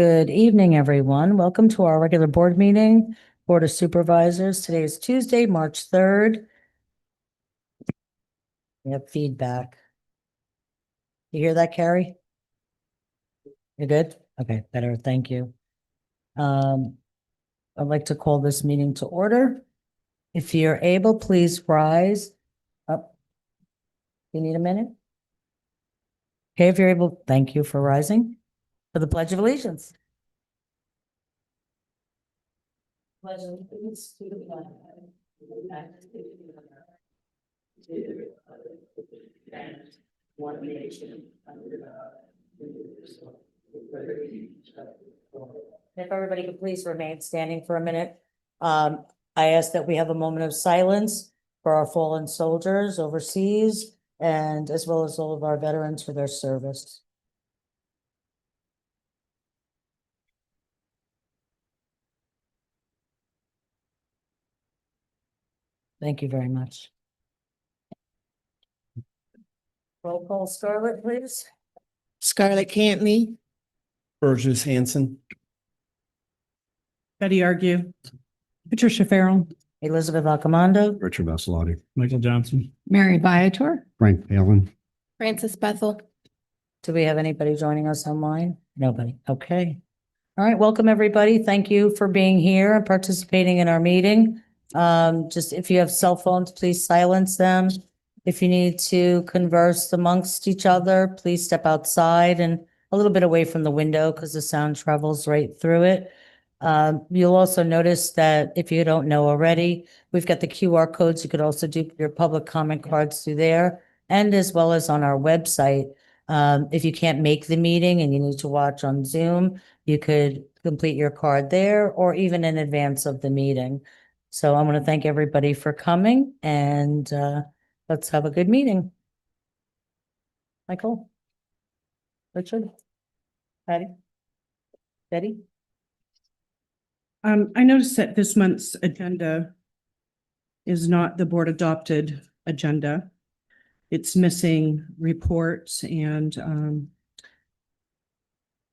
Good evening, everyone. Welcome to our regular board meeting, Board of Supervisors. Today is Tuesday, March 3rd. We have feedback. You hear that, Carrie? You're good? Okay, better. Thank you. I'd like to call this meeting to order. If you're able, please rise up. You need a minute? Okay, if you're able, thank you for rising for the Pledge of Allegiance. Pledge of Allegiance to the flag of the United States of America, to the republic and one nation under God, indivisible, with liberty and justice for all. If everybody could please remain standing for a minute. I ask that we have a moment of silence for our fallen soldiers overseas and as well as all of our veterans for their service. Thank you very much. Roll call, Scarlett, please. Scarlett Cantley, Burgess Hanson. Betty Argue, Patricia Farrell, Elizabeth Alcamando. Richard Vassalotti. Michael Johnson. Mary Viator, Frank Palin. Francis Bethel. Do we have anybody joining us online? Nobody. Okay. All right. Welcome, everybody. Thank you for being here and participating in our meeting. Just if you have cell phones, please silence them. If you need to converse amongst each other, please step outside and a little bit away from the window because the sound travels right through it. You'll also notice that if you don't know already, we've got the QR codes. You could also do your public comment cards through there and as well as on our website. If you can't make the meeting and you need to watch on Zoom, you could complete your card there or even in advance of the meeting. So I want to thank everybody for coming and let's have a good meeting. Michael? Richard? Patty? Betty? I noticed that this month's agenda is not the board adopted agenda. It's missing reports and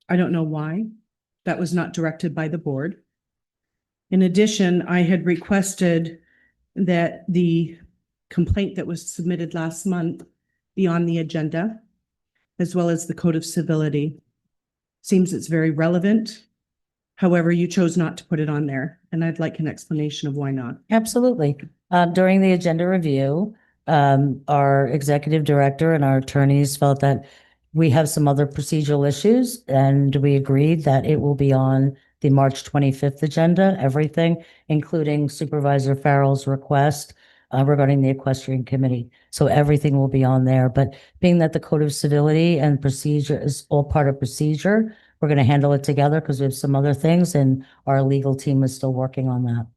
I don't know why. That was not directed by the board. In addition, I had requested that the complaint that was submitted last month be on the agenda, as well as the Code of Civility. Seems it's very relevant. However, you chose not to put it on there, and I'd like an explanation of why not. Absolutely. During the agenda review, our executive director and our attorneys felt that we have some other procedural issues, and we agreed that it will be on the March 25th agenda, everything, including Supervisor Farrell's request regarding the equestrian committee. So everything will be on there. But being that the Code of Civility and procedure is all part of procedure, we're going to handle it together because we have some other things and our legal team is still working on that.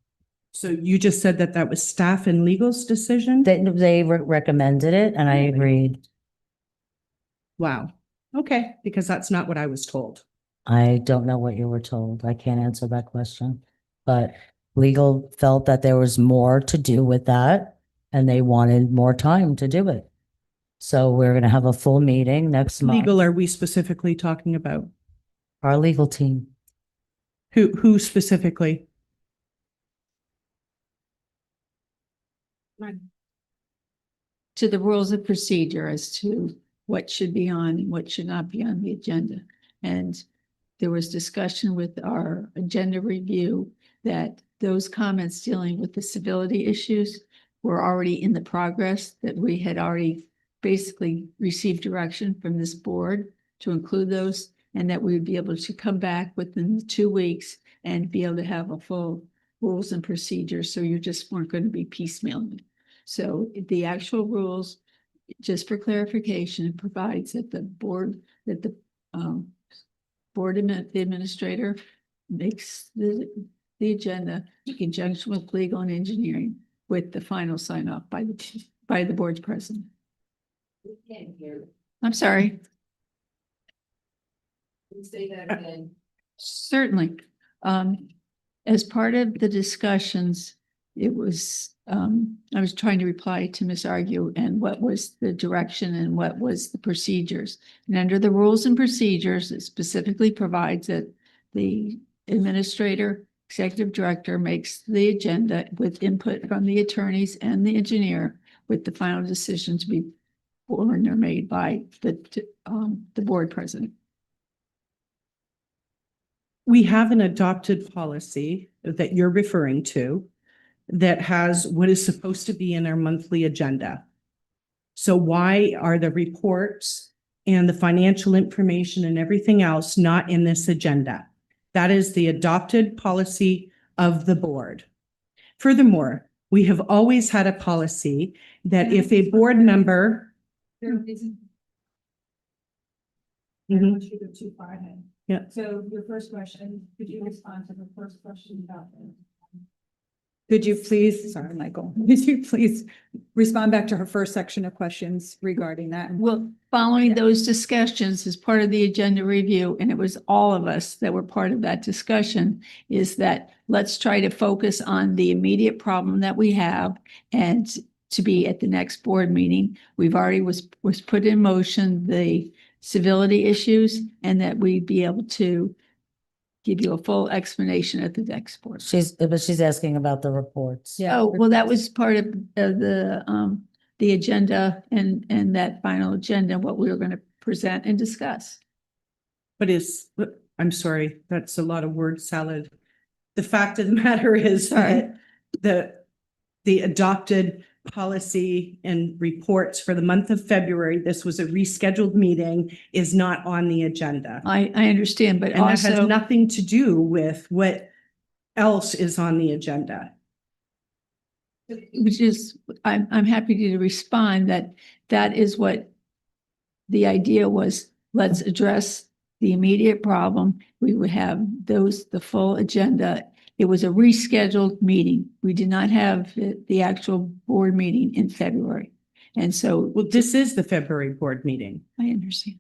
So you just said that that was staff and legal's decision? They recommended it and I agreed. Wow. Okay, because that's not what I was told. I don't know what you were told. I can't answer that question. But legal felt that there was more to do with that and they wanted more time to do it. So we're going to have a full meeting next month. Legal are we specifically talking about? Our legal team. Who specifically? To the rules of procedure as to what should be on and what should not be on the agenda. And there was discussion with our agenda review that those comments dealing with the civility issues were already in the progress, that we had already basically received direction from this board to include those, and that we would be able to come back within 2 weeks and be able to have a full rules and procedures. So you just weren't going to be piecemealing. So the actual rules, just for clarification, provides that the board, that the the administrator makes the agenda in conjunction with legal and engineering with the final sign off by the board's president. I'm sorry. Say that again. Certainly. As part of the discussions, it was, I was trying to reply to Ms. Argue and what was the direction and what was the procedures. And under the rules and procedures, it specifically provides that the administrator, executive director makes the agenda with input from the attorneys and the engineer, with the final decision to be born or made by the board president. We have an adopted policy that you're referring to that has what is supposed to be in our monthly agenda. So why are the reports and the financial information and everything else not in this agenda? That is the adopted policy of the board. Furthermore, we have always had a policy that if a board member. Mhm. Yeah. So your first question, could you respond to the first question about the? Could you please, sorry, Michael, could you please respond back to her first section of questions regarding that? Well, following those discussions as part of the agenda review, and it was all of us that were part of that discussion, is that let's try to focus on the immediate problem that we have and to be at the next board meeting. We've already was put in motion the civility issues, and that we'd be able to give you a full explanation at the next board. But she's asking about the reports. Yeah. Oh, well, that was part of the agenda and that final agenda, what we were going to present and discuss. But I'm sorry, that's a lot of word salad. The fact of the matter is that the adopted policy and reports for the month of February, this was a rescheduled meeting, is not on the agenda. I understand, but And that has also, nothing to do with what else is on the agenda. which is, I'm happy to respond that is what the idea was. Let's address the immediate problem. We would have the full agenda. It was a rescheduled meeting. We did not have the actual board meeting in February. And so, Well, this is the February board meeting. I understand.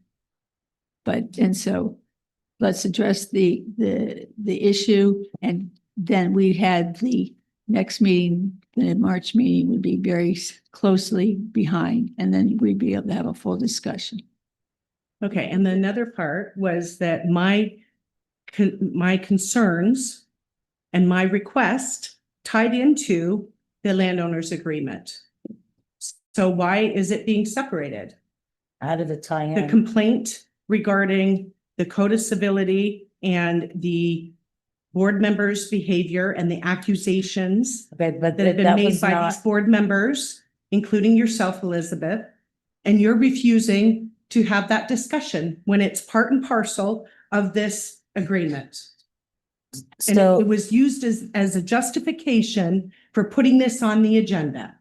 And so let's address the issue, and then we had the next meeting, the March meeting would be very closely behind, and then we'd be able to have a full discussion. Okay, and then another part was that my concerns and my request tied into the landowners agreement. So why is it being separated? How did it tie The in? complaint regarding the code of civility and the board members' behavior and the accusations Okay, but that have been that made was by not, these board members, including yourself, Elizabeth, and you're refusing to have that discussion when it's part and parcel of this agreement. And it so, was used as a justification for putting this on the agenda.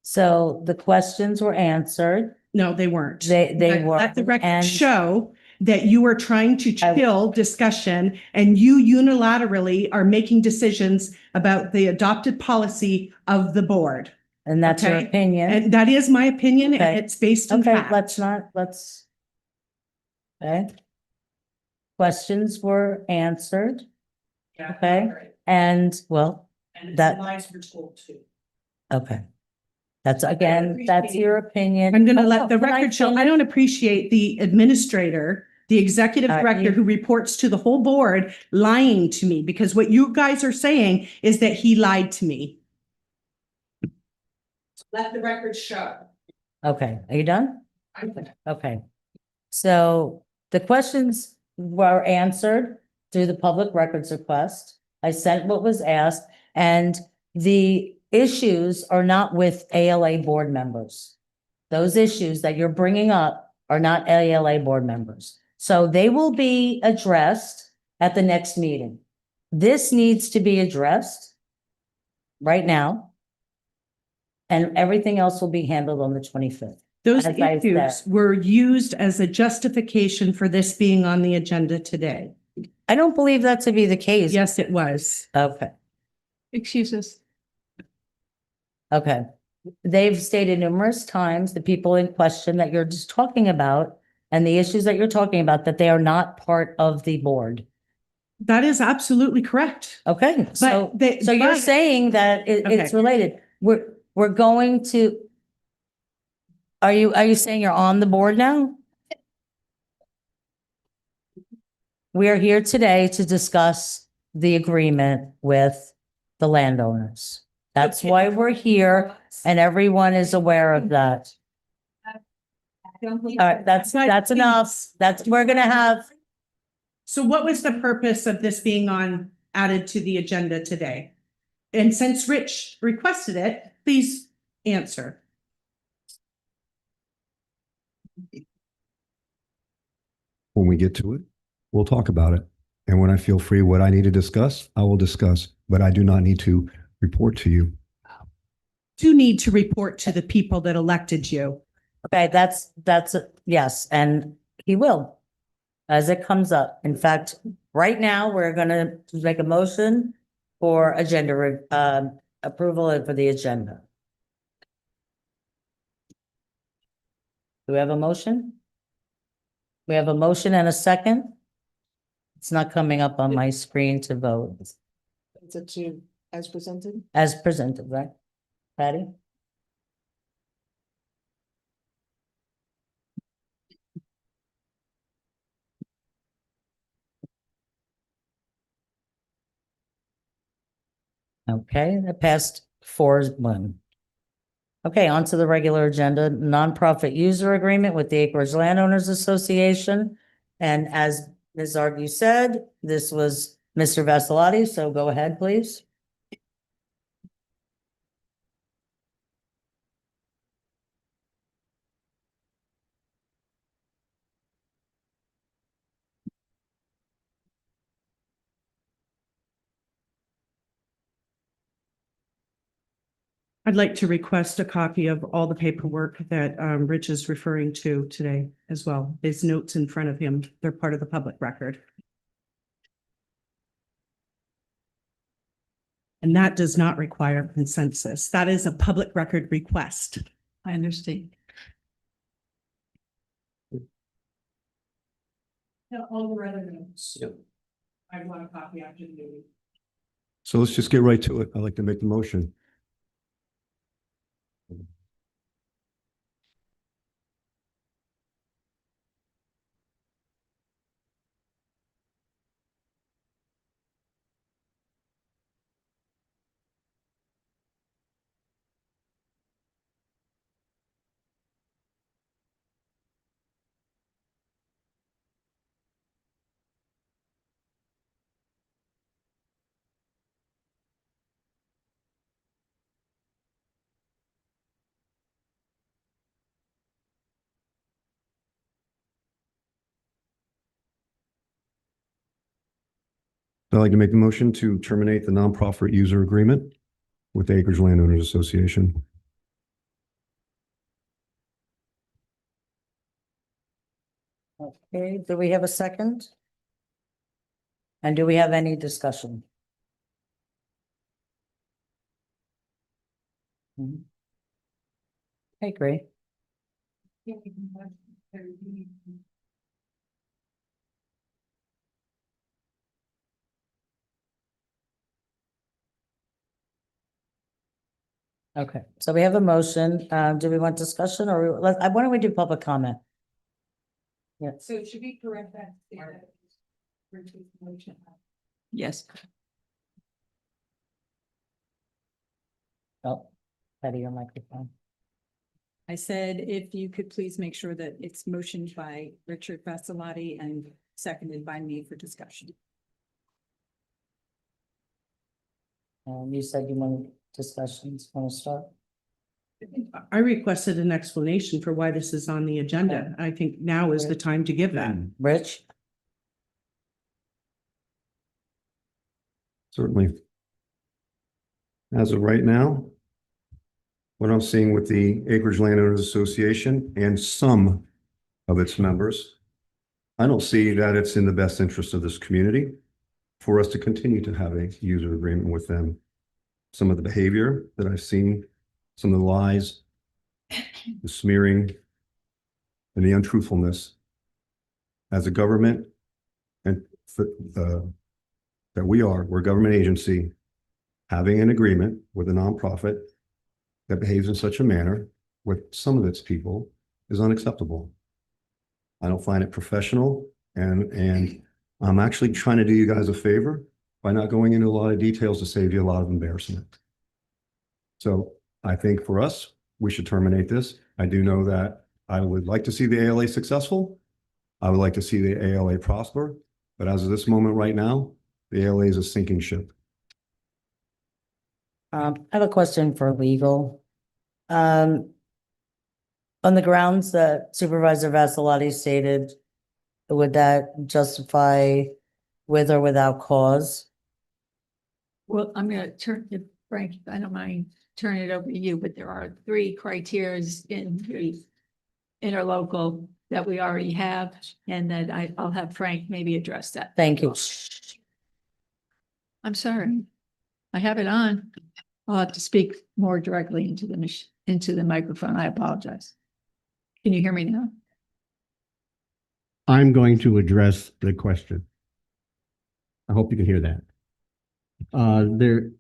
so the questions were answered. No, they weren't. They were. Let the record and- show that you are trying to chill discussion and you unilaterally are making decisions about the adopted policy of the board. And that's your Okay. opinion. And that is my opinion and Okay. it's based on Okay, fact. let's. Okay. Questions were answered, okay. And well, And that- lies were told too. okay. That's that's your opinion. I'm going to Oh, let the can I record show, I finish? don't appreciate the administrator, the executive All right, director you- who reports to the whole board lying to me, because what you guys are saying is that he lied to me. Let the record show. Okay, are you done? Okay. So the questions were answered through the public records request. I sent what was asked, and the issues are not with ALA board members. Those issues that you're bringing up are not ALA board members. So they will be addressed at the next meeting. This needs to be addressed right now. And everything else will be handled on the 25th. Those As I issues said. were used as a justification for this being on the agenda today. I don't believe that to be the case. Yes, it was. Okay, Excuse us. okay. They've stated numerous times, the people in question that you're just talking about and the issues that you're talking about, that they are not part of the board. That is absolutely correct. Okay, so, But they, so you're but- saying that it's Okay. related. We're going to. Are you saying you're on the board now? we are here today to discuss the agreement with the landowners. That's why we're here, and everyone is aware of that. All right, that's enough. We're gonna have, So what was the purpose of this being added to the agenda today? And since Rich requested it, please answer. When we get to it, we'll talk about it. And when I feel free, what I need to discuss, I will discuss, but I do not need to report to you. Do need to report to the people that elected you. okay, yes, and he will. As it comes up. In fact, right now, we're gonna make a motion for approval for the agenda. Do we have a motion? We have a motion and a second. It's not coming up on my screen to vote. Is it to, as presented? As presented, right? Patty? Okay, that passed 4-1. Okay, on to the regular agenda, nonprofit user agreement with the Acreage Landowners Association. And as Ms. Argy said, this was Mr. Vassalotti, so go ahead, please. I'd like to request a copy of all the paperwork that Rich is referring to today as well. His notes in front of him, they're part of the public record. And that does not require consensus. That is a public record request. I understand. All the other notes. I want a copy after the meeting. So let's just get right to it. I'd like to make the motion. I'd like to make the motion to terminate the nonprofit user agreement with the Acreage Landowners Association. Okay, do we have a second? And do we have any discussion? Okay, great. Okay, so we have a motion. Do we want discussion or why don't we do public comment? Yes. So it should be correct that. Richard's motion. Yes. Oh, Patty, your microphone. I said, if you could please make sure that it's motioned by Richard Vassalotti and seconded by me for discussion. You said you wanted discussions. Want to start? I requested an explanation for why this is on the agenda. I think now is the time to give that. Rich? Certainly. As of right now, what I'm seeing with the Acreage Landowners Association and some of its members, I don't see that it's in the best interest of this community for us to continue to have a user agreement with them. Some of the behavior that I've seen, some of the lies, the smearing, and the untruthfulness as a government and we're a government agency having an agreement with a nonprofit that behaves in such a manner with some of its people is unacceptable. I don't find it professional, and I'm actually trying to do you guys a favor by not going into a lot of details to save you a lot of embarrassment. So I think for us, we should terminate this. I do know that I would like to see the ALA successful. I would like to see the ALA prosper, but as of this moment right now, the ALA is a sinking ship. I have a question for legal. On the grounds that Supervisor Vassalotti stated, would that justify with or without cause? Well, I'm gonna turn to Frank, I don't mind turning it over to you, but there are 3 criterias in the interlocal that we already have, and that I'll have Frank maybe address that. Thank you. I'm sorry. I have it on. I'll have to speak more directly into the microphone. I apologize. Can you hear me now? I'm going to address the question. I hope you can hear that.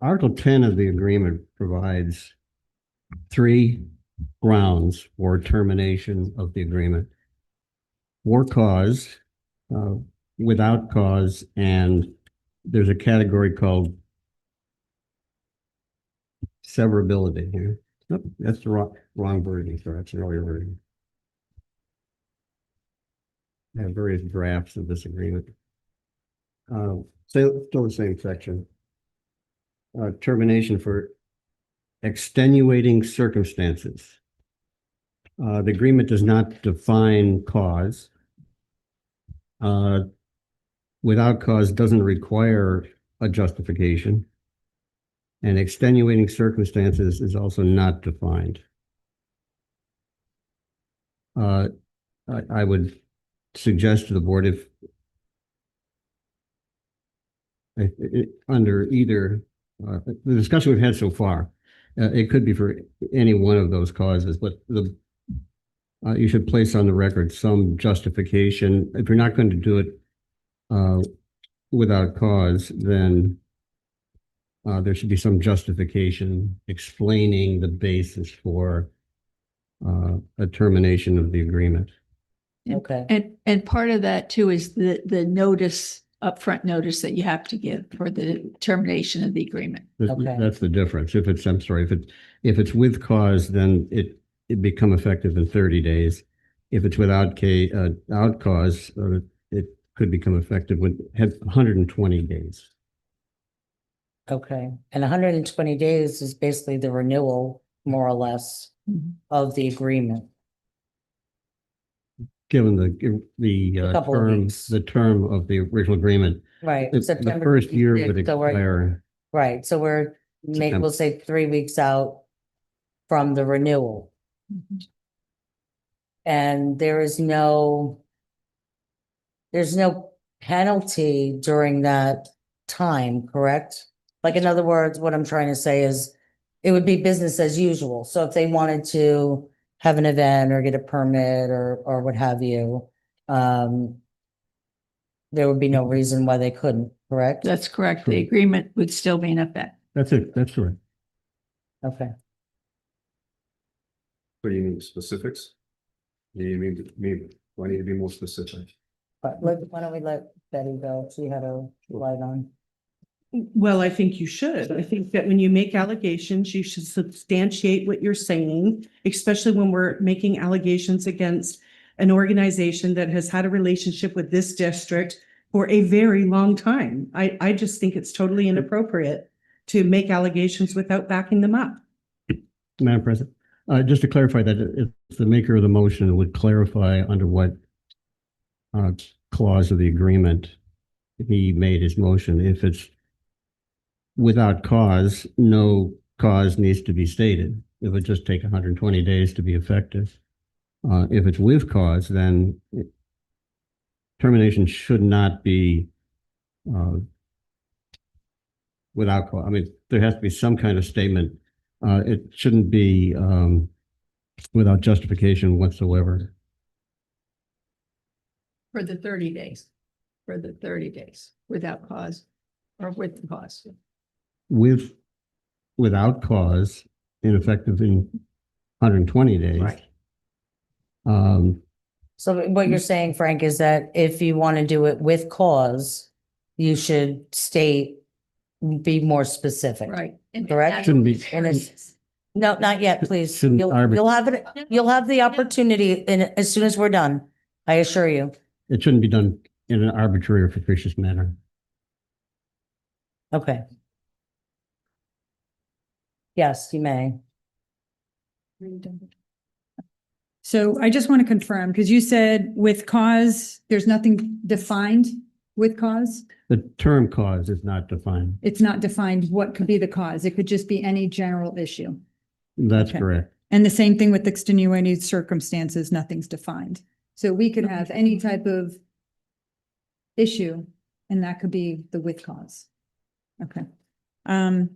Article 10 of the agreement provides 3 grounds for termination of the agreement: for cause, without cause, and there's a category called severability here. Nope, that's the wrong wording. Sorry, that's an earlier wording. I have various drafts of this agreement. Still the same section. Termination for extenuating circumstances. The agreement does not define cause. Without cause doesn't require a justification. And extenuating circumstances is also not defined. I would suggest to the board if under either the discussion we've had so far, it could be for any one of those causes, but you should place on the record some justification. If you're not going to do it without cause, then there should be some justification explaining the basis for a termination of the agreement. Okay. And part of that too is the notice, upfront notice that you have to give for the termination of the agreement. Okay. That's the difference. If it's with cause, then it become effective in 30 days. If it's without cause, it could become effective with 120 days. Okay. And 120 days is basically the renewal, more or less, of the agreement. Given the couple of term, weeks. the term of the original agreement, Right. the September first year 26th, would so we're- expire. Right, so we'll say 3 weeks out from the renewal. And there's no penalty during that time, correct? Like, in other words, what I'm trying to say is it would be business as usual. So if they wanted to have an event or get a permit or what have you, there would be no reason why they couldn't, correct? That's correct. The agreement would still be in effect. That's it. That's correct. Okay. What do you need, specifics? You need me, do I need to be more specific? But why don't we let Betty go? She had her light on. Well, I think you should. I think that when you make allegations, you should substantiate what you're saying, especially when we're making allegations against an organization that has had a relationship with this district for a very long time. I just think it's totally inappropriate to make allegations without backing them up. Madam President, just to clarify that, if the maker of the motion would clarify under what clause of the agreement he made his motion. If it's without cause, no cause needs to be stated. It would just take 120 days to be effective. If it's with cause, then termination should not be without cause. I mean, there has to be some kind of statement. It shouldn't be without justification whatsoever. For the 30 days, without cause or with cause. Without cause, ineffective in 120 days. Right. So what you're saying, Frank, is that if you want to do it with cause, you should state, be more specific. Right. And Correct? that's- Shouldn't be- No, not yet, please. Shouldn't You'll have it, you'll have the opportunity in, as soon as we're done. I assure you. It shouldn't be done in an arbitrary or capricious manner. Okay. Yes, you may. So I just want to confirm, because you said with cause, there's nothing defined with cause? The term cause is not defined. It's not defined what could be the cause. It could just be any general issue. That's Okay. correct. And the same thing with extenuating circumstances, nothing's defined. So we could have any type of issue, and that could be the with cause. Okay. I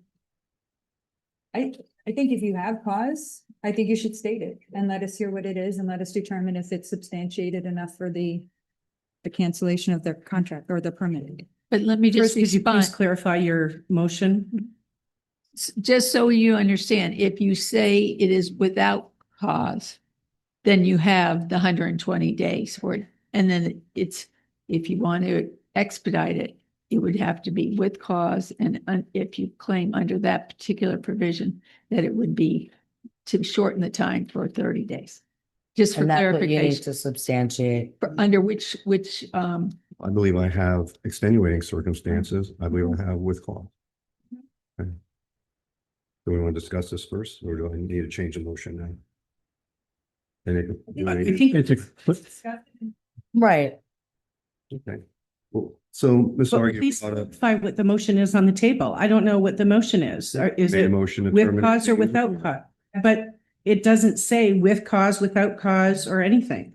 think if you have cause, I think you should state it and let us hear what it is and let us determine if it's substantiated enough for the cancellation of their contract or the permit. But let me just First, could you please respond, clarify your motion? just so you understand, if you say it is without cause, then you have the 120 days for it. And then it's, if you want to expedite it, it would have to be with cause. And if you claim under that particular provision, that it would be to shorten the time for 30 days. Just for And that's what you need clarification, to substantiate. under which, I believe I have extenuating circumstances. I believe I have with cause. Okay. Do we want to discuss this first, or do I need to change the motion now? I think It's a, Right. Okay. Well, so Ms. But Argy please brought up, clarify what the motion is on the table. I don't know what the motion is. Is made a it motion to with terminate cause or the- without cause? But it doesn't say with cause, without cause, or anything.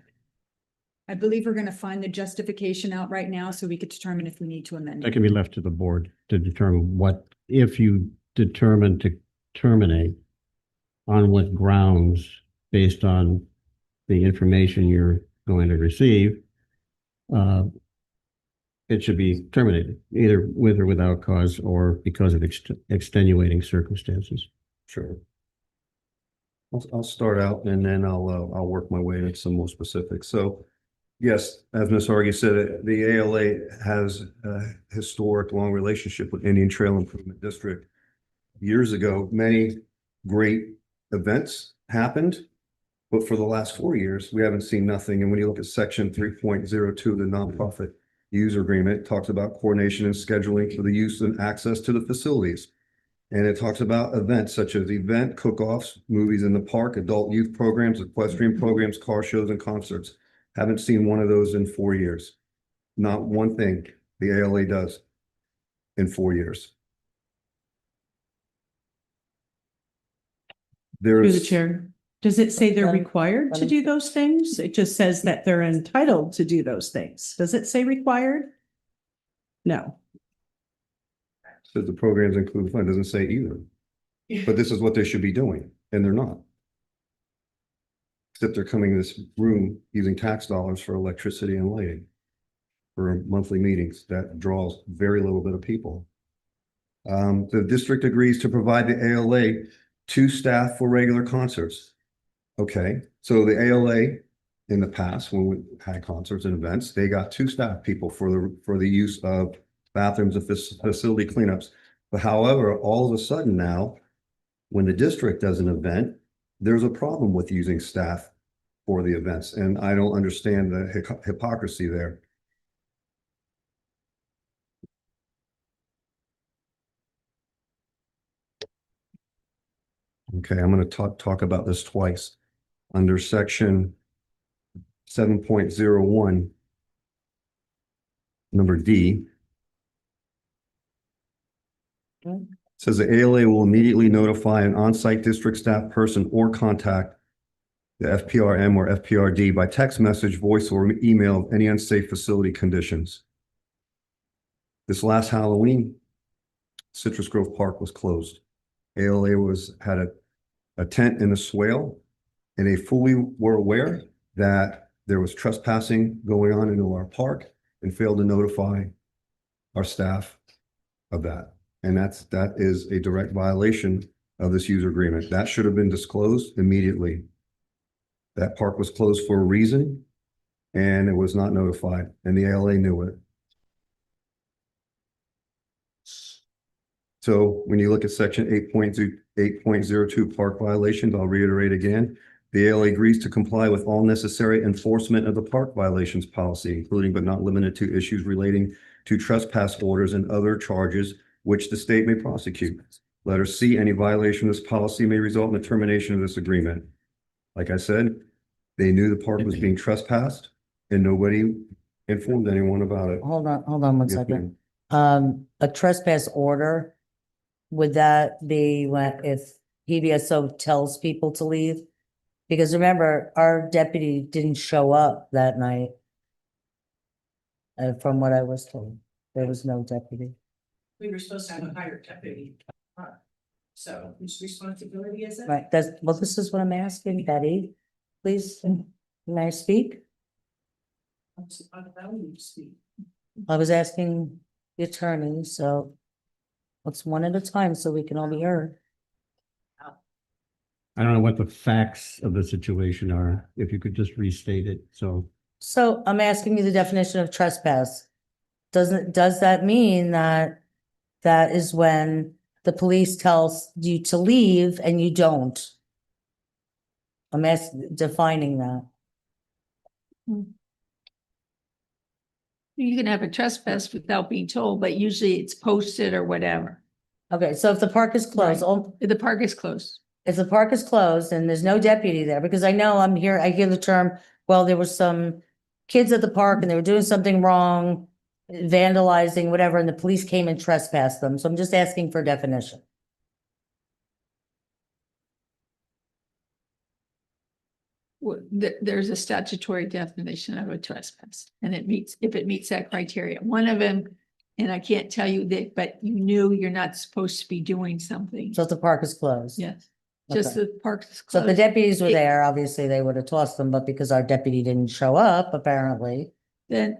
I believe we're going to find the justification out right now so we could determine if we need to amend that it. can be left to the board to determine what, if you determine to terminate, on what grounds, based on the information you're going to receive, it should be terminated, either with or without cause or because of extenuating circumstances. Sure. I'll start out and then I'll work my way into some more specifics. So yes, as Ms. Argy said, the ALA has a historic long relationship with Indian Trail Improvement District. Years ago, many great events happened, but for the last 4 years, we haven't seen nothing. And when you look at section 3.02 of the nonprofit user agreement, it talks about coordination and scheduling for the use and access to the facilities. And it talks about events such as event cook-offs, movies in the park, adult youth programs, equestrian programs, car shows, and concerts. Haven't seen one of those in 4 years. Not one thing the ALA does in 4 years. Through the There's, chair. Does it say they're Okay. required to do those things? It just says that they're entitled to do those things. Does it say required? No. says the programs include fun, doesn't say either. But this is what they should be doing, and they're not. Except they're coming to this room using tax dollars for electricity and lighting. For monthly meetings, that draws very little bit of people. The district agrees to provide the ALA 2 staff for regular concerts. Okay, so the ALA in the past, when we had concerts and events, they got 2 staff people for the use of bathrooms and facility cleanups. But however, all of a sudden now, when the district does an event, there's a problem with using staff for the events. And I don't understand the hypocrisy there. Okay, I'm going to talk about this twice. Under section 7.01, number D. Says the ALA will immediately notify an on-site district staff person or contact the FPRM or FPRD by text message, voice, or email of any unsafe facility conditions. This last Halloween, Citrus Grove Park was closed. ALA had a tent in a swale, and they fully were aware that there was trespassing going on into our park and failed to notify our staff of that. And that is a direct violation of this user agreement. That should have been disclosed immediately. That park was closed for a reason. and it was not notified, and the ALA knew it. So when you look at section 8.02 park violations, I'll reiterate again. The ALA agrees to comply with all necessary enforcement of the park violations policy, including but not limited to issues relating to trespass orders and other charges which the state may prosecute. Letter C, any violation of this policy may result in the termination of this agreement. Like I said, they knew the park was being trespassed and nobody informed anyone about it. Hold on one Yes, second. ma'am. A trespass order, would that be when, if PBSO tells people to leave? Because remember, our deputy didn't show up that night. From what I was told, there was no deputy. We were supposed to have a hired deputy. So whose responsibility is it? Right, well, this is what I'm asking, Betty. Please, may I speak? I value you speak. I was asking the attorney, so let's one at a time so we can all be heard. I don't know what the facts of the situation are, if you could just restate it, so. So I'm asking you the definition of trespass. Does that mean that that is when the police tells you to leave and you don't? I'm defining that. You can have a trespass without being told, but usually it's posted or whatever. Okay, so if the park is closed, If the park is closed. if the park is closed and there's no deputy there, because I know I hear the term, well, there was some kids at the park and they were doing something wrong, vandalizing, whatever, and the police came and trespassed them. So I'm just asking for definition. There's a statutory definition of a trespass, and if it meets that criteria. One of them, and I can't tell you that, but you knew you're not supposed to be doing something. So if the park is closed. Yes, just Okay. the park is So if the closed. deputies were there, obviously they would have tossed them, but because our deputy didn't show up, apparently. Then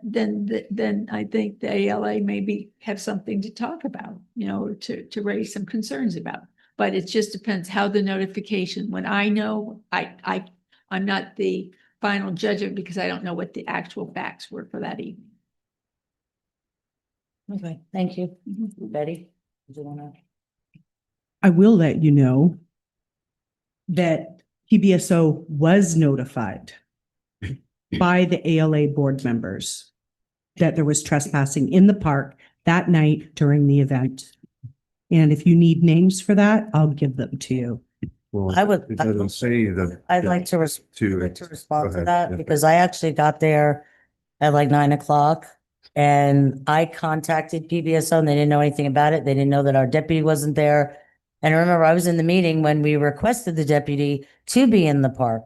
I think the ALA maybe have something to talk about, to raise some concerns about. But it just depends how the notification, when I know, I'm not the final judge of it because I don't know what the actual facts were for that evening. Okay, thank you. Betty, do you wanna? I will let you know that PBSO was notified by the ALA board members that there was trespassing in the park that night during the event. And if you need names for that, I'll give them to you. Well, I would- it doesn't say that. I'd like to To, respond to ahead, that yeah. because I actually got there at like 9 o'clock. And I contacted PBSO and they didn't know anything about it. They didn't know that our deputy wasn't there. And I remember I was in the meeting when we requested the deputy to be in the park.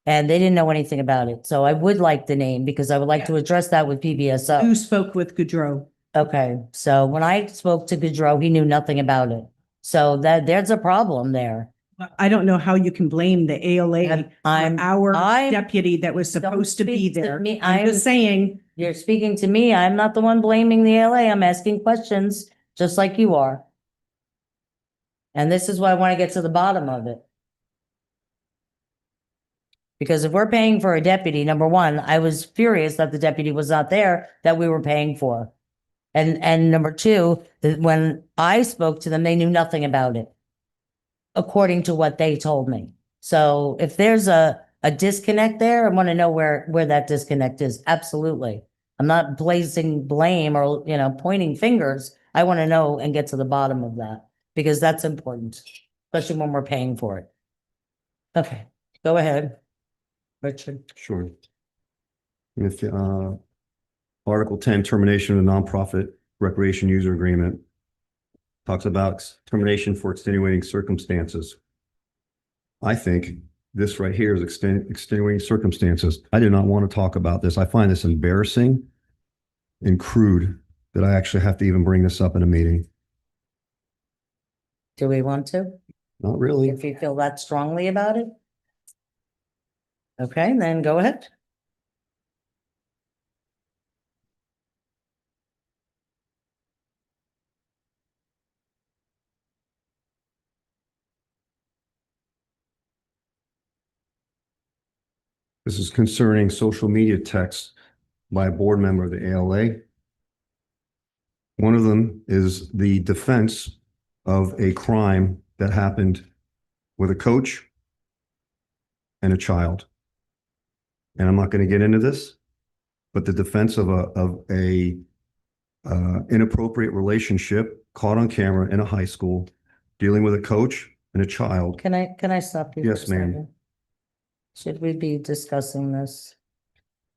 And they didn't know anything about it. So I would like the name because I would like to address that with Who PBSO. spoke with Goudreau? Okay, so when I spoke to Goudreau, he knew nothing about it. So there's a problem there. I don't know how you can blame the ALA for I'm our I'm- deputy that was Don't supposed to be speak to there. me. I'm just saying, You're speaking to me. I'm not the one blaming the LA. I'm asking questions just like you are. And this is why I want to get to the bottom of it. Because if we're paying for a deputy, number one, I was furious that the deputy was not there that we were paying for. And number two, that when I spoke to them, they knew nothing about it, according to what they told me. So if there's a disconnect there, I want to know where that disconnect is. Absolutely. I'm not placing blame or, pointing fingers. I want to know and get to the bottom of that because that's important, especially when we're paying for it. Okay, go ahead, Richard. Sure. If, Article 10, termination of the nonprofit recreation user agreement. Talks about termination for extenuating circumstances. I think this right here is extenuating circumstances. I do not want to talk about this. I find this embarrassing and crude that I actually have to even bring this up in a meeting. Do we want to? Not really. If you feel that strongly about it? Okay, then go ahead. This is concerning social media texts by a board member of the ALA. One of them is the defense of a crime that happened with a coach and a child. And I'm not going to get into this, but the defense of a inappropriate relationship caught on camera in a high school, dealing with a coach and a child. Can I stop you? for a Yes, ma'am. second? Should we be discussing this?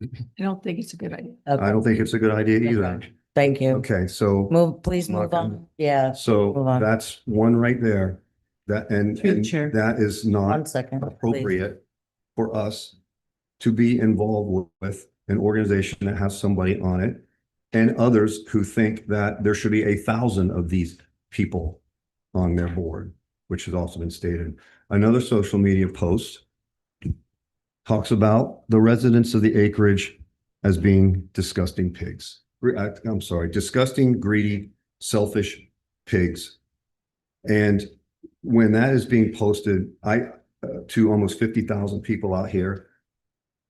I don't think it's a good idea. I don't think it's a good idea either. Thank you. Okay, so, Please I'm not move gonna- on. Yeah, Move so on. that's one right there. That, Through the and chair. that is one not second. please. appropriate for us to be involved with an organization that has somebody on it and others who think that there should be 1,000 of these people on their board, which has also been stated. Another social media post talks about the residents of the acreage as being disgusting pigs. I'm sorry, disgusting, greedy, selfish pigs. And when that is being posted, to almost 50,000 people out here,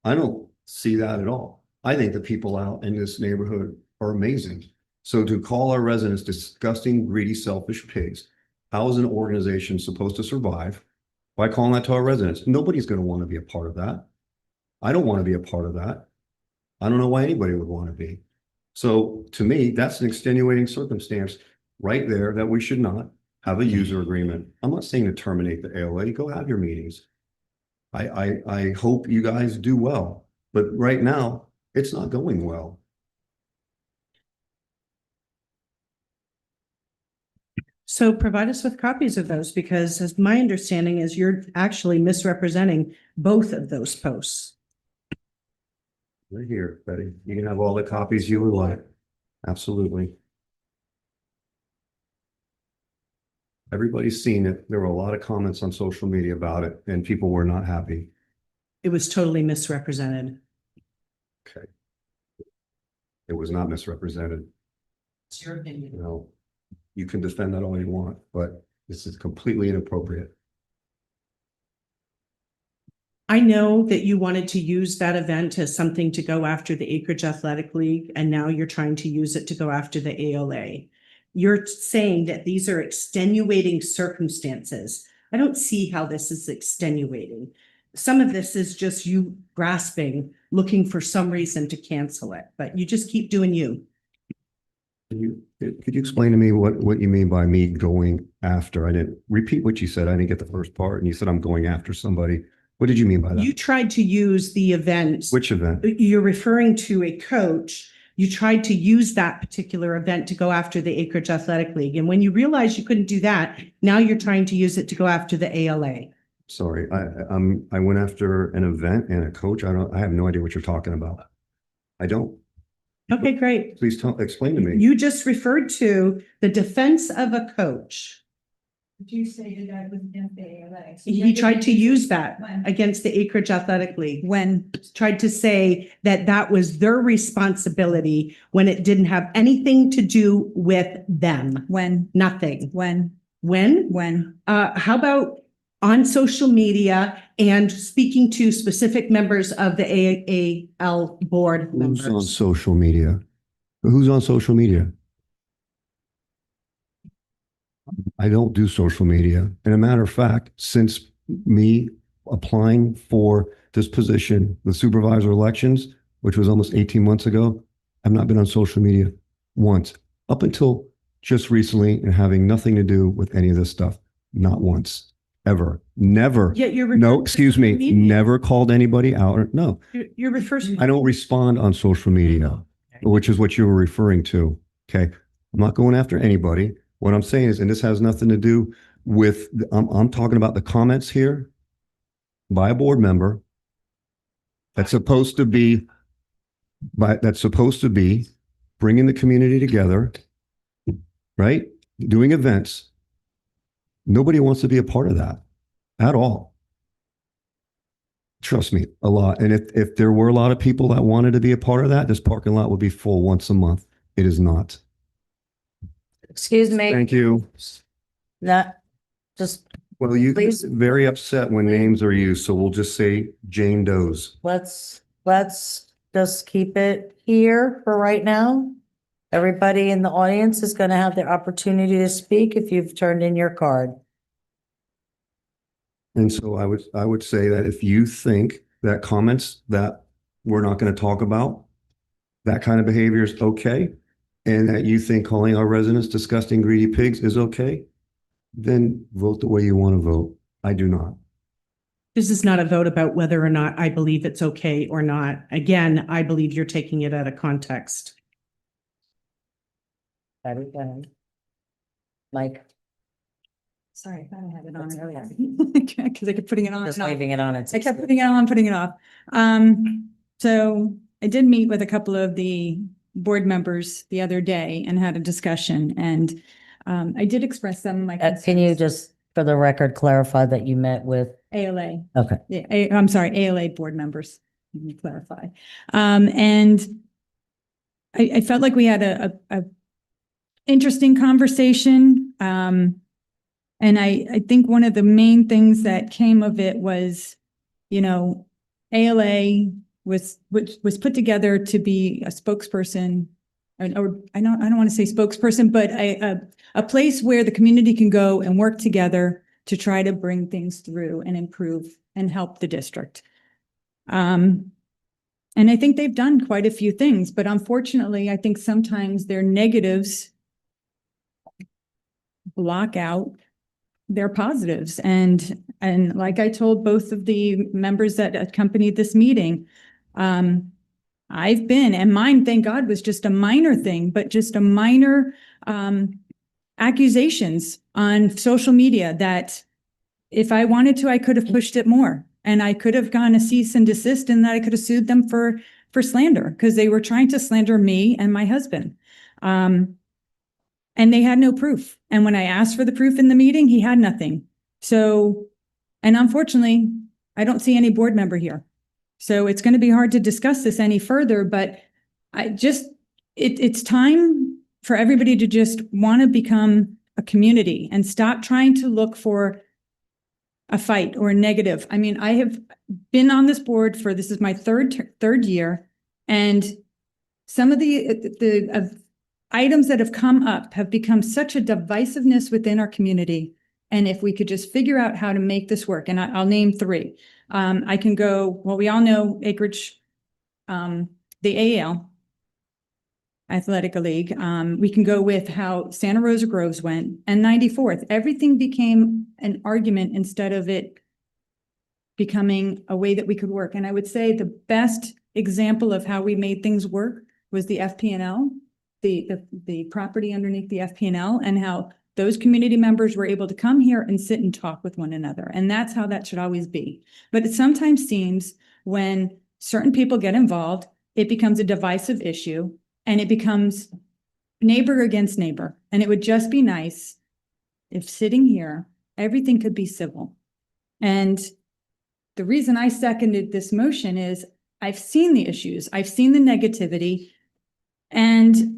I don't see that at all. I think the people out in this neighborhood are amazing. So to call our residents disgusting, greedy, selfish pigs, how is an organization supposed to survive by calling that to our residents? Nobody's going to want to be a part of that. I don't want to be a part of that. I don't know why anybody would want to be. So to me, that's an extenuating circumstance right there that we should not have a user agreement. I'm not saying to terminate the ALA. Go have your meetings. I hope you guys do well, but right now it's not going well. So provide us with copies of those, because as my understanding is you're actually misrepresenting both of those posts. Right here, Betty. You can have all the copies you would like. Absolutely. Everybody's seen it. There were a lot of comments on social media about it and people were not happy. It was totally misrepresented. Okay. It was not misrepresented. It's your opinion. You know, you can defend that all you want, but this is completely inappropriate. I know that you wanted to use that event as something to go after the Acreage Athletic League, and now you're trying to use it to go after the ALA. You're saying that these are extenuating circumstances. I don't see how this is extenuating. Some of this is just you grasping, looking for some reason to cancel it, but you just keep doing you. Could you explain to me what you mean by me going after? I didn't repeat what you said. I didn't get the first part. And you said I'm going after somebody. What did you mean by that? You tried to use the event. Which event? You're referring to a coach. You tried to use that particular event to go after the Acreage Athletic League. And when you realized you couldn't do that, now you're trying to use it to go after the ALA. Sorry, I went after an event and a coach. I have no idea what you're talking about. I don't. Okay, great. Please explain to me. You just referred to the defense of a coach. Did you say that was against the ALA? He tried to use that against the Acreage Athletic League. When? Tried to say that that was their responsibility when it didn't have anything to do with them. When? Nothing. When? When? How about on social media and speaking to specific members of the AAL board Who's on members? social media? Who's on social media? I don't do social media. And a matter of fact, since me applying for this position, the supervisor elections, which was almost 18 months ago, I've not been on social media once, up until just recently, and having nothing to do with any of this stuff. Not once, ever, never. Yet you're. No, referring to excuse me, social media. never called anybody out. No, You're referring. I don't respond on social media, which is what you were referring to. Okay. I'm not going after anybody. What I'm saying is, and this has nothing to do with, I'm talking about the comments here by a board member that's supposed to be, bringing the community together, right? Doing events. Nobody wants to be a part of that at all. Trust me, a lot. And if there were a lot of people that wanted to be a part of that, this parking lot would be full once a month. It is not. Excuse me, Thank you. not, just Well, you get Please. very upset when names are used, so we'll just say Jane Doe's. Let's just keep it here for right now. Everybody in the audience is going to have their opportunity to speak if you've turned in your card. And so I would say that if you think that comments that we're not going to talk about, that kind of behavior is okay, and that you think calling our residents disgusting, greedy pigs is okay, then vote the way you want to vote. I do not. This is not a vote about whether or not I believe it's okay or not. Again, I believe you're taking it out of context. Mike, Sorry, I thought I had it That's on. okay. Because I kept putting it on. just and off. leaving it on. It's I kept putting it on, putting it off. So I did meet with a couple of the board members the other day and had a discussion, and I did express some of my Can you concerns. just, for the record, clarify that you met with? ALA, Okay. yeah, I'm sorry, ALA board members, let me clarify. And I felt like we had a interesting conversation. And I think one of the main things that came of it was, you know, ALA was put together to be a spokesperson, or I don't want to say spokesperson, but a place where the community can go and work together to try to bring things through and improve and help the district. And I think they've done quite a few things, but unfortunately, I think sometimes their negatives block out their positives. And like I told both of the members that accompanied this meeting, I've been, and mine, thank God, was just a minor thing, but just a minor accusations on social media that if I wanted to, I could have pushed it more. And I could have gone a cease and desist, and that I could have sued them for slander, because they were trying to slander me and my husband. And they had no proof. And when I asked for the proof in the meeting, he had nothing. So, and unfortunately, I don't see any board member here. So it's going to be hard to discuss this any further, but it's time for everybody to just want to become a community and stop trying to look for a fight or a negative. I mean, I have been on this board for, this is my third year, and some of the items that have come up have become such a divisiveness within our community. And if we could just figure out how to make this work, and I'll name three. I can go, well, we all know Acreage, the AAL, Athletic League. We can go with how Santa Rosa Groves went, and 94th. Everything became an argument instead of it becoming a way that we could work. And I would say the best example of how we made things work was the FP&L, the property underneath the FP&L, and how those community members were able to come here and sit and talk with one another. And that's how that should always be. But it sometimes seems when certain people get involved, it becomes a divisive issue, and it becomes neighbor against neighbor. And it would just be nice if sitting here, everything could be civil. And the reason I seconded this motion is I've seen the issues, I've seen the negativity, and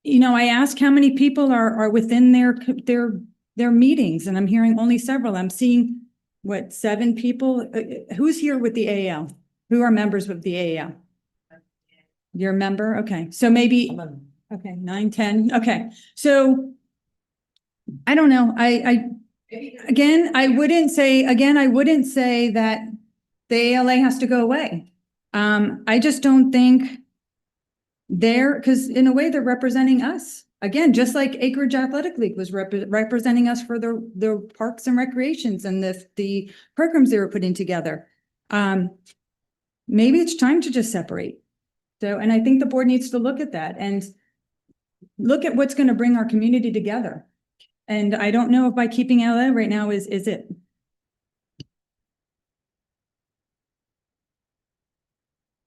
you know, I ask how many people are within their meetings, and I'm hearing only several. I'm seeing, what, 7 people? Who's here with the AAL? Who are members of the AAL? You're a member? Okay. So maybe, okay, 9, 10. Okay. So I don't know. I wouldn't say that the ALA has to go away. I just don't think because in a way they're representing us. Again, just like Acreage Athletic League was representing us for their parks and recreations and the programs they were putting together. Maybe it's time to just separate. So, and I think the board needs to look at that and look at what's going to bring our community together. And I don't know if by keeping LA right now is it.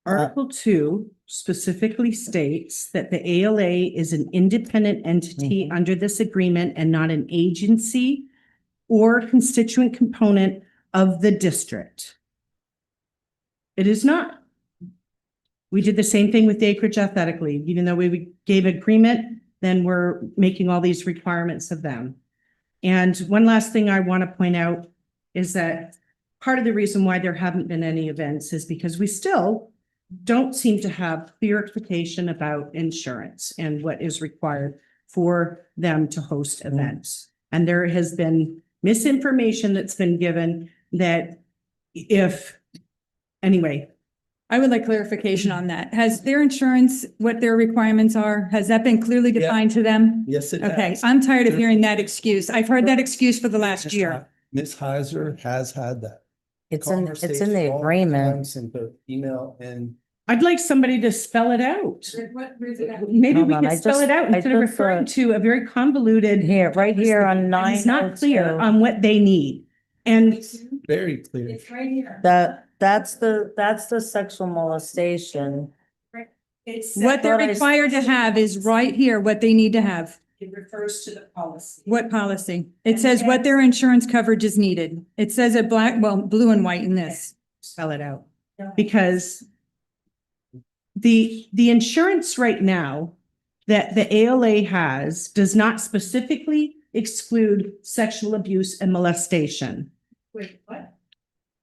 Article 2 specifically states that the ALA is an independent entity under this agreement and not an agency or constituent component of the district. It is not. We did the same thing with the Acreage Athletic League. Even though we gave agreement, then we're making all these requirements of them. And one last thing I want to point out is that part of the reason why there haven't been any events is because we still don't seem to have clarification about insurance and what is required for them to host events. And there has been misinformation that's been given that anyway, I would like clarification on that. Has their insurance, what their requirements are, has that been clearly Yeah. defined to them? Yes, it Okay, has. I'm tired of hearing that excuse. I've heard that excuse for the last year. Ms. Heiser has had that. It's in the conversation all agreement. times in the email and I'd like somebody to spell it out. Maybe Hold we on, can I spell just- it out I instead of just, referring to a very convoluted. Here, right here on And nine. It's not clear on what they need. And very clear. right here. That's the sexual molestation. What they're Thought I- required to have is right here, what they need to have. It refers to the policy. What policy? It says what their insurance coverage is needed. It says it blue and white in this. spell it out. Because the insurance right now that the ALA has does not specifically exclude sexual abuse and molestation. Wait, what?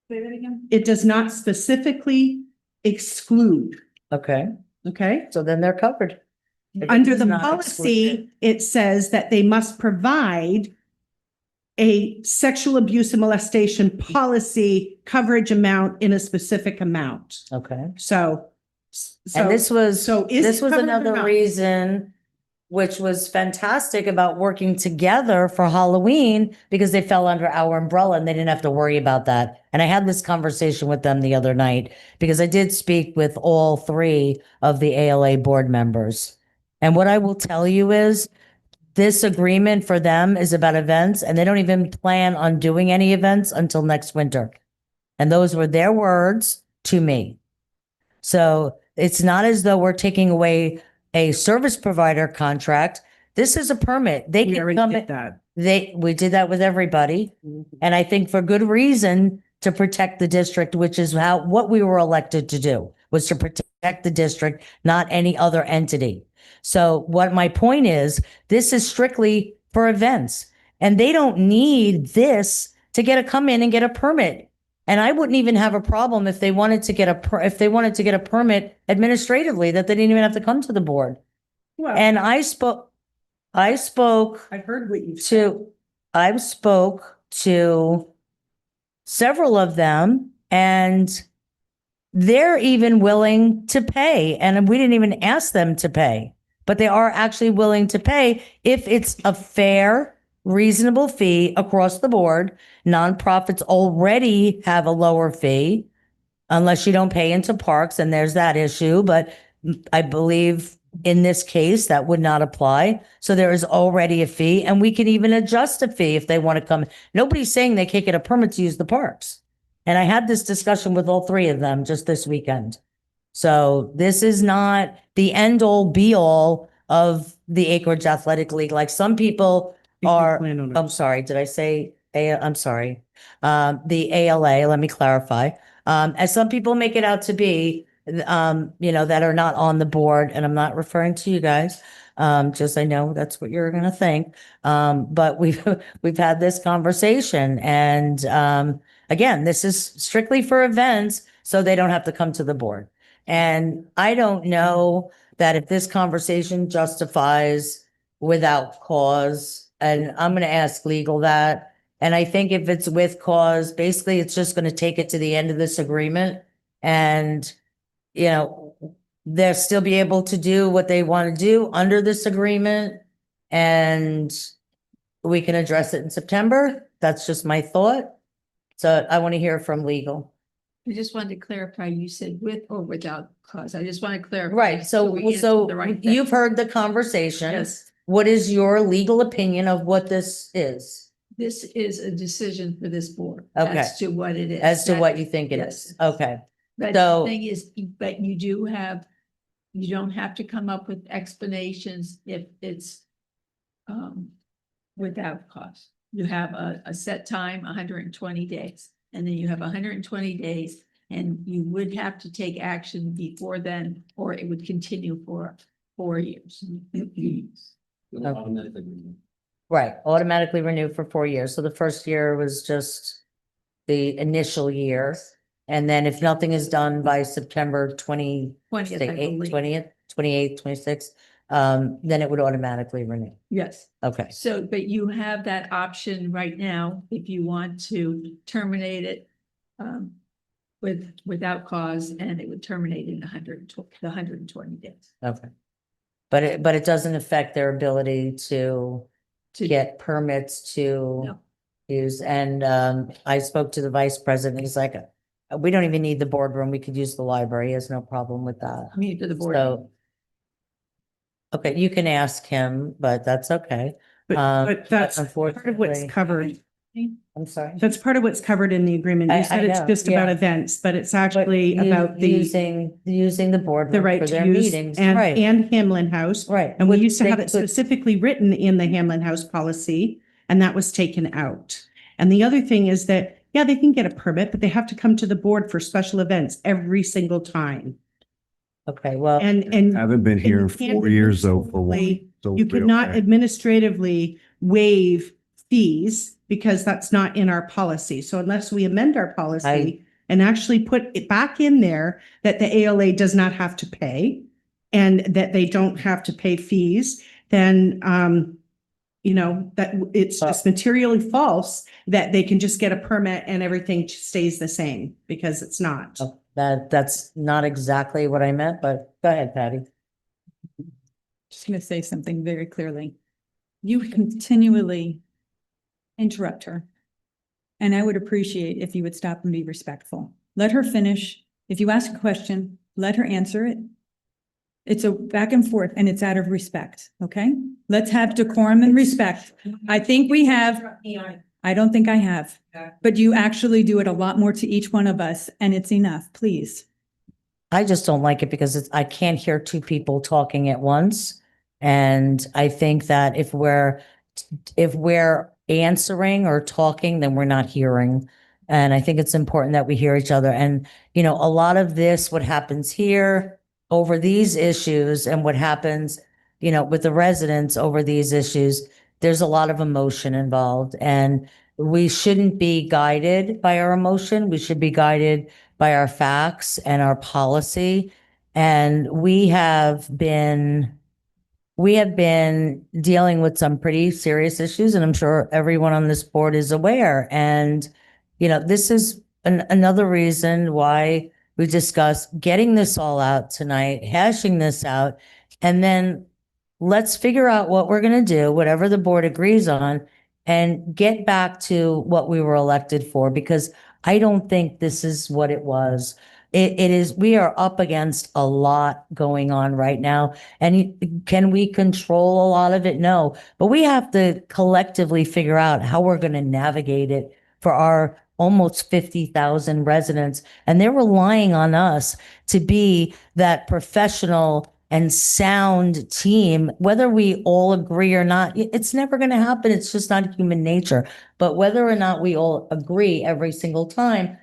Say that again? It does not specifically exclude, Okay, okay? so then they're covered. If it Under does the not policy, exclude it says that they must provide a sexual abuse and molestation policy coverage amount in a specific amount. it. Okay. So. And this was, so is this it was covered or another not? reason which was fantastic about working together for Halloween because they fell under our umbrella and they didn't have to worry about that. And I had this conversation with them the other night because I did speak with all three of the ALA board members. And what I will tell you is this agreement for them is about events and they don't even plan on doing any events until next winter. And those were their words to me. So it's not as though we're taking away a service provider contract. This is a permit. They We can already come did in. that. We did that with everybody. And I think for good reason to protect the district, which is what we were elected to do, was to protect the district, not any other entity. So what my point is, this is strictly for events and they don't need this to come in and get a permit. And I wouldn't even have a problem if they wanted to get a permit administratively that they didn't even have to come to the board. Well, And I spoke I've heard what you've said. I spoke to several of them and they're even willing to pay. And we didn't even ask them to pay, but they are actually willing to pay if it's a fair, reasonable fee across the board. Nonprofits already have a lower fee unless you don't pay into parks, and there's that issue. But I believe in this case that would not apply. So there is already a fee, and we can even adjust a fee if they want to come. Nobody's saying they can't get a permit to use the parks. And I had this discussion with all three of them just this weekend. So this is not the end all be all of the Acreage Athletic League. Like some people are, I'm sorry, did I say I'm sorry. The ALA, let me clarify. As some people make it out to be, that are not on the board, and I'm not referring to you guys. Just I know that's what you're going to think. But we've had this conversation, and again, this is strictly for events, so they don't have to come to the board. And I don't know that if this conversation justifies without cause, and I'm going to ask legal that. And I think if it's with cause, basically it's just going to take it to the end of this agreement and, they'll still be able to do what they want to do under this agreement. And we can address it in September. That's just my thought. So I want to hear from legal. I just wanted to clarify, you said with or without cause. I just want to clarify. Right. we So answer the right thing. you've heard the conversation. Yes, What is your legal opinion of what this is? this is a decision for this board. Okay. As to what it is. As to That- what you think it yes. is? Okay. But So- the thing is, but you don't have to come up with explanations if it's without cost. You have a set time, 120 days, and then you have 120 days, and you would have to take action before then, or it would continue for 4 years. Right, automatically renew for 4 years. So the first year was just the initial year. And then if nothing is done by September 20th, I believe. 28th, 26th, then it would automatically renew. Yes. Okay, So, but you have that option right now if you want to terminate it without cause, and it would terminate in the 120 days. okay. But it doesn't affect their ability to To get permits to No. use. And I spoke to the vice president. He's like, we don't even need the boardroom. We could use the library. He has no problem with that. me to the board. So, okay, you can ask him, but that's okay. But that's part of what's unfortunately- covered. I'm sorry. That's part of what's covered in the agreement. I You said it's know, just about yeah. events, but it's But actually about the using the boardroom right for to their use meetings, and right, Hamlin House. right. And we Which used to they have it could- specifically written in the Hamlin House policy, and that was taken out. And the other thing is that, yeah, they can get a permit, but they have to come to the board for special events every single time. Okay, well, And Haven't been here in and you can't 4 years though for one. administratively- So you we'll be cannot okay. administratively waive fees because that's not in our policy. So unless we amend our policy and actually put it back in there that the ALA does not have to pay and that they don't have to pay fees, then that it's just materially false that they can just get a permit and everything stays the same, because it's not. that's not exactly what I meant, but go ahead, Patty. Just going to say something very clearly. You continually interrupt her. And I would appreciate if you would stop and be respectful. Let her finish. If you ask a question, let her answer it. It's a back and forth and it's out of respect, okay? Let's have decorum and respect. I think we have, I don't think I have, but you actually do it a lot more to each one of us and it's enough, please. I just don't like it because I can't hear two people talking at once. And I think that if we're answering or talking, then we're not hearing. And I think it's important that we hear each other. And, a lot of this, what happens here over these issues and what happens, with the residents over these issues, there's a lot of emotion involved. And we shouldn't be guided by our emotion. We should be guided by our facts and our policy. And we have been dealing with some pretty serious issues, and I'm sure everyone on this board is aware. And, this is another reason why we discuss getting this all out tonight, hashing this out, and then let's figure out what we're going to do, whatever the board agrees on, and get back to what we were elected for, because I don't think this is what it was. It is, we are up against a lot going on right now. And can we control a lot of it? No, but we have to collectively figure out how we're going to navigate it for our almost 50,000 residents. And they're relying on us to be that professional and sound team, whether we all agree or not. It's never going to happen. It's just not human nature. But whether or not we all agree every single time,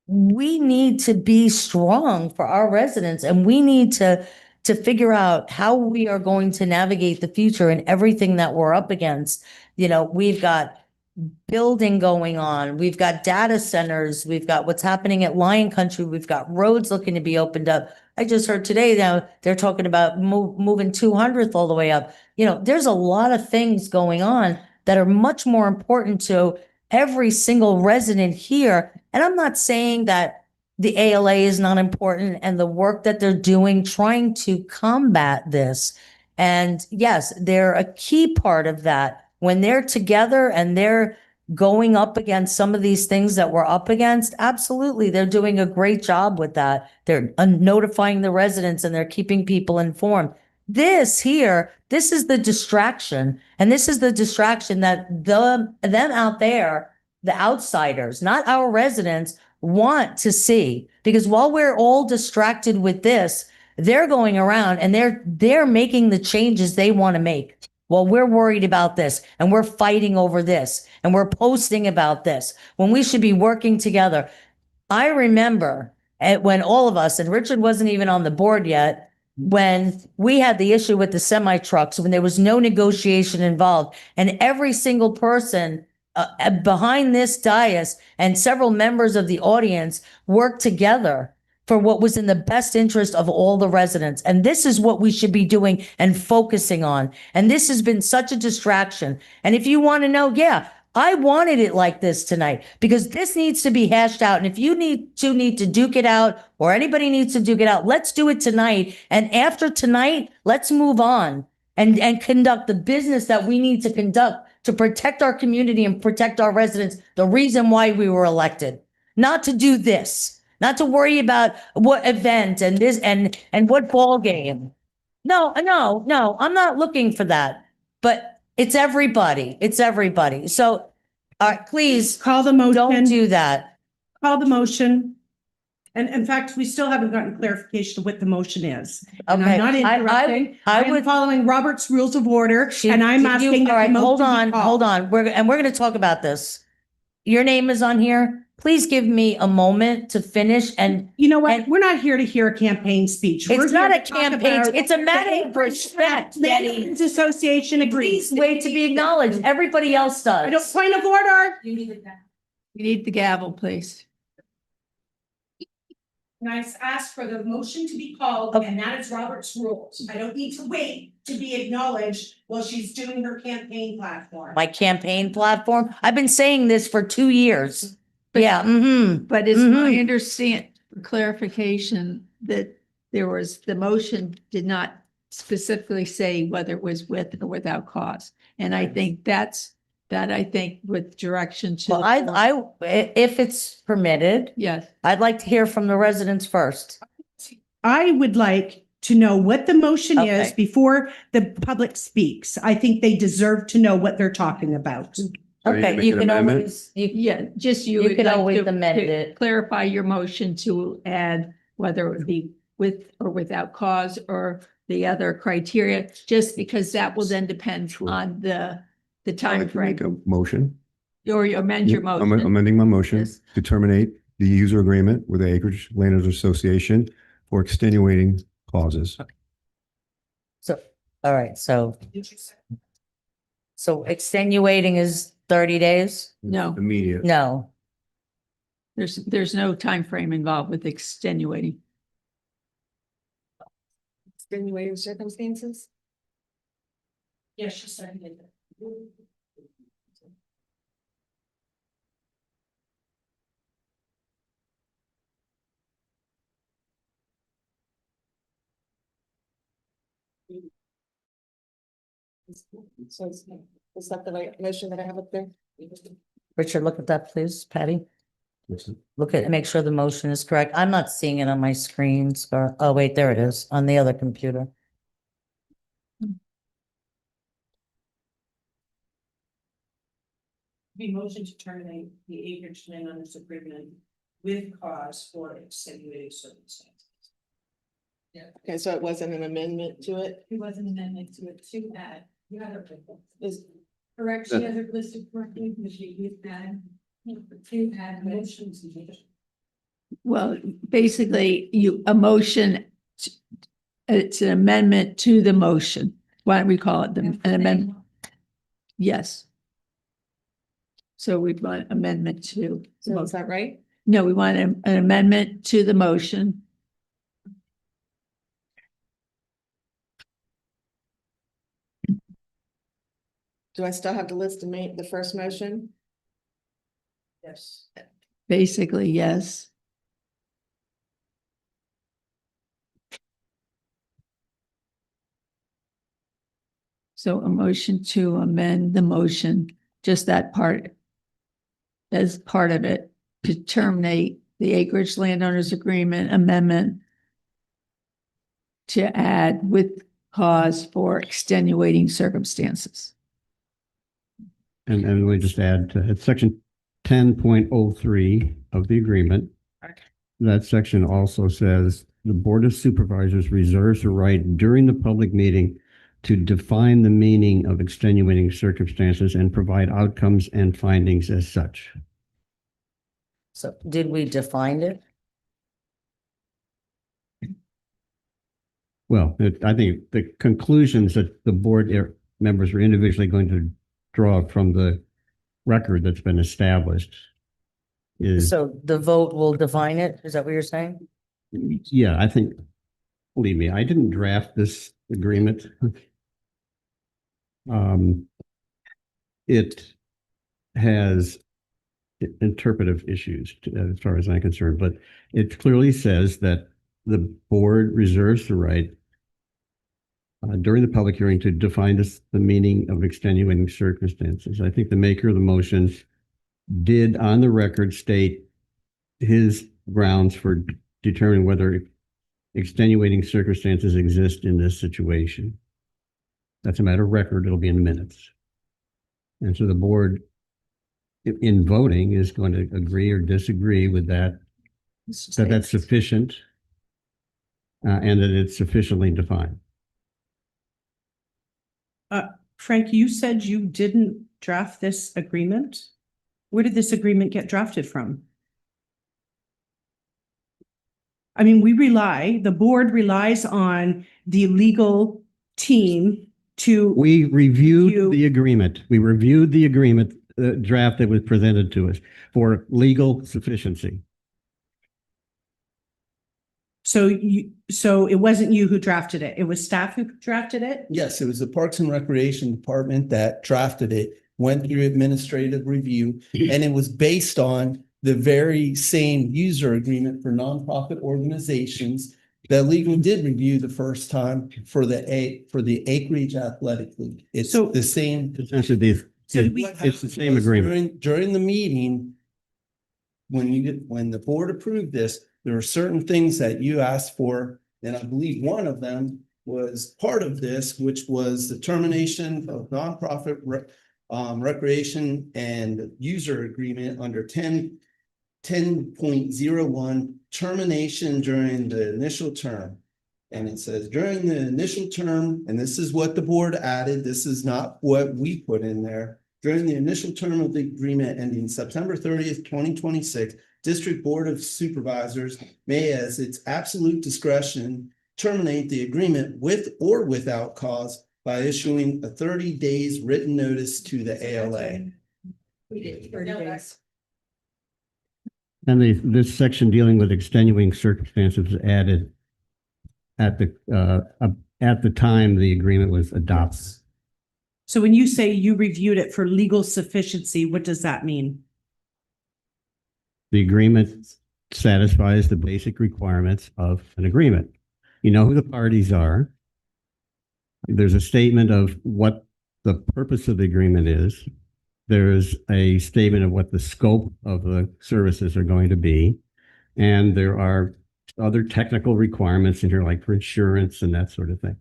we need to be strong for our residents, and we need to figure out how we are going to navigate the future and everything that we're up against. We've got building going on. We've got data centers. We've got what's happening at Lion Country. We've got roads looking to be opened up. I just heard today now they're talking about moving 200th all the way up. There's a lot of things going on that are much more important to every single resident here. And I'm not saying that the ALA is not important and the work that they're doing, trying to combat this. And yes, they're a key part of that. When they're together and they're going up against some of these things that we're up against, absolutely, they're doing a great job with that. They're notifying the residents and they're keeping people informed. This is the distraction. And this is the distraction that them out there, the outsiders, not our residents, want to see. Because while we're all distracted with this, they're going around and they're making the changes they want to make. Well, we're worried about this and we're fighting over this and we're posting about this when we should be working together. I remember when all of us, and Richard wasn't even on the board yet, when we had the issue with the semi trucks, when there was no negotiation involved, and every single person behind this dais and several members of the audience worked together for what was in the best interest of all the residents. And this is what we should be doing and focusing on. And this has been such a distraction. And if you want to know, yeah, I wanted it like this tonight because this needs to be hashed out. And if you need to duke it out, or anybody needs to duke it out, let's do it tonight. And after tonight, let's move on and conduct the business that we need to conduct to protect our community and protect our residents. The reason why we were elected, not to do this, not to worry about what event and this and what ball game. No, I'm not looking for that. But it's everybody. It's everybody. So, please Call the don't motion, do that. call the motion. And in fact, we still haven't gotten clarification of what the motion is. And Okay. I'm not interrupting. I I'm would. following Robert's Rules of Order, She- and I'm did you- asking. All that the right, hold motion be on, called. hold on. We're going to talk about this. Your name is on here. Please give me a moment to finish. And You know what? and- We're not here to hear a campaign speech. We're it's not here a to talk campaign. about It's a matter of respect, Betty. Neighborhoods Association agrees. Please wait to be acknowledged. Everybody else does. I don't, point of order. You need the gavel, please. And I asked for the motion to be called, and that is Robert's rules. I don't need to wait to be acknowledged while she's doing her campaign platform. My campaign platform. I've been saying this for 2 years. But- Yeah. Mm-hmm. But it's my Mhm. understand, for clarification, that there was, the motion did not specifically say whether it was with or without cause. And I think I think with direction to. Well, if it's permitted, Yes, I'd like to hear from the residents first. I would like to know what the motion is Okay. before the public speaks. I think they deserve to know what they're talking about. So you need to Okay, make you an can amendment? always, yeah, just you. You would could like always to- amend to it. Clarify your motion to add whether it would be with or without cause or the other criteria, just because that will then depend Sure. on the I'd time like to make frame. a motion. Or you amend your Yeah, motion. Amending my motion Yes. to terminate the user agreement with the Acreage Landowners Association for extenuating clauses. so, all right, so extenuating is 30 days? No. Immediate. No. There's no time frame involved with extenuating. Extenuating circumstances? Yes, she seconded it. So is that the right motion that I have up there? Richard, look at that, please, Patty. Look at, make sure the motion is correct. I'm not seeing it on my screen, Scar. Oh, wait, there it is, on the other computer. Be motion to terminate the acreage landowners agreement with cause for extenuating circumstances. Okay, so it wasn't an amendment to it? It was an amendment to it to add. You had it. Is, Correct, she has it listed correctly, because she used add. To add motions. Well, basically, a motion, it's an amendment to the motion. Why don't we call it an amendment? Yes. So we want amendment to. so is that right? No, we want an amendment to the motion. Do I still have to list and make the first motion? Yes. Basically, yes. So a motion to amend the motion, just that part. As part of it, to terminate the acreage landowners agreement amendment. To add with cause for extenuating circumstances. And we just add to it's section 10.03 of the agreement. That section also says the Board of Supervisors reserves the right during the public meeting to define the meaning of extenuating circumstances and provide outcomes and findings as such. So did we define it? Well, I think the conclusions that the board members are individually going to draw from the record that's been established is, So the vote will define it? Is that what you're saying? yeah, I think, believe me, I didn't draft this agreement. It has interpretive issues as far as I'm concerned, but it clearly says that the board reserves the right during the public hearing to define the meaning of extenuating circumstances. I think the maker of the motion did on the record state his grounds for determining whether extenuating circumstances exist in this situation. That's a matter of record. It'll be in the minutes. And so the board in voting is going to agree or disagree with that that's sufficient and that it's sufficiently defined. Frank, you said you didn't draft this agreement? Where did this agreement get drafted from? I mean, the board relies on the legal team to. We reviewed You- the agreement. We reviewed the agreement draft that was presented to us for legal sufficiency. So it wasn't you who drafted it. It was staff who drafted it? Yes, it was the Parks and Recreation Department that drafted it, went through administrative review, and it was based on the very same user agreement for nonprofit organizations that legal did review the first time for the Acreage Athletic League. It's So- the same. Essentially, So we- it's the same agreement. During the meeting, when the board approved this, there were certain things that you asked for, and I believe one of them was part of this, which was the termination of nonprofit recreation and user agreement under 10.01 termination during the initial term. And it says during the initial term, and this is what the board added, this is not what we put in there. During the initial term of the agreement ending September 30th, 2026, District Board of Supervisors may, as its absolute discretion, terminate the agreement with or without cause by issuing a 30 days written notice to the ALA. We did. No, that's- And this section dealing with extenuating circumstances was added at the time the agreement was adopted. So when you say you reviewed it for legal sufficiency, what does that mean? The agreement satisfies the basic requirements of an agreement. You know who the parties are. There's a statement of what the purpose of the agreement is. There's a statement of what the scope of the services are going to be. And there are other technical requirements in here, like for insurance and that sort of thing.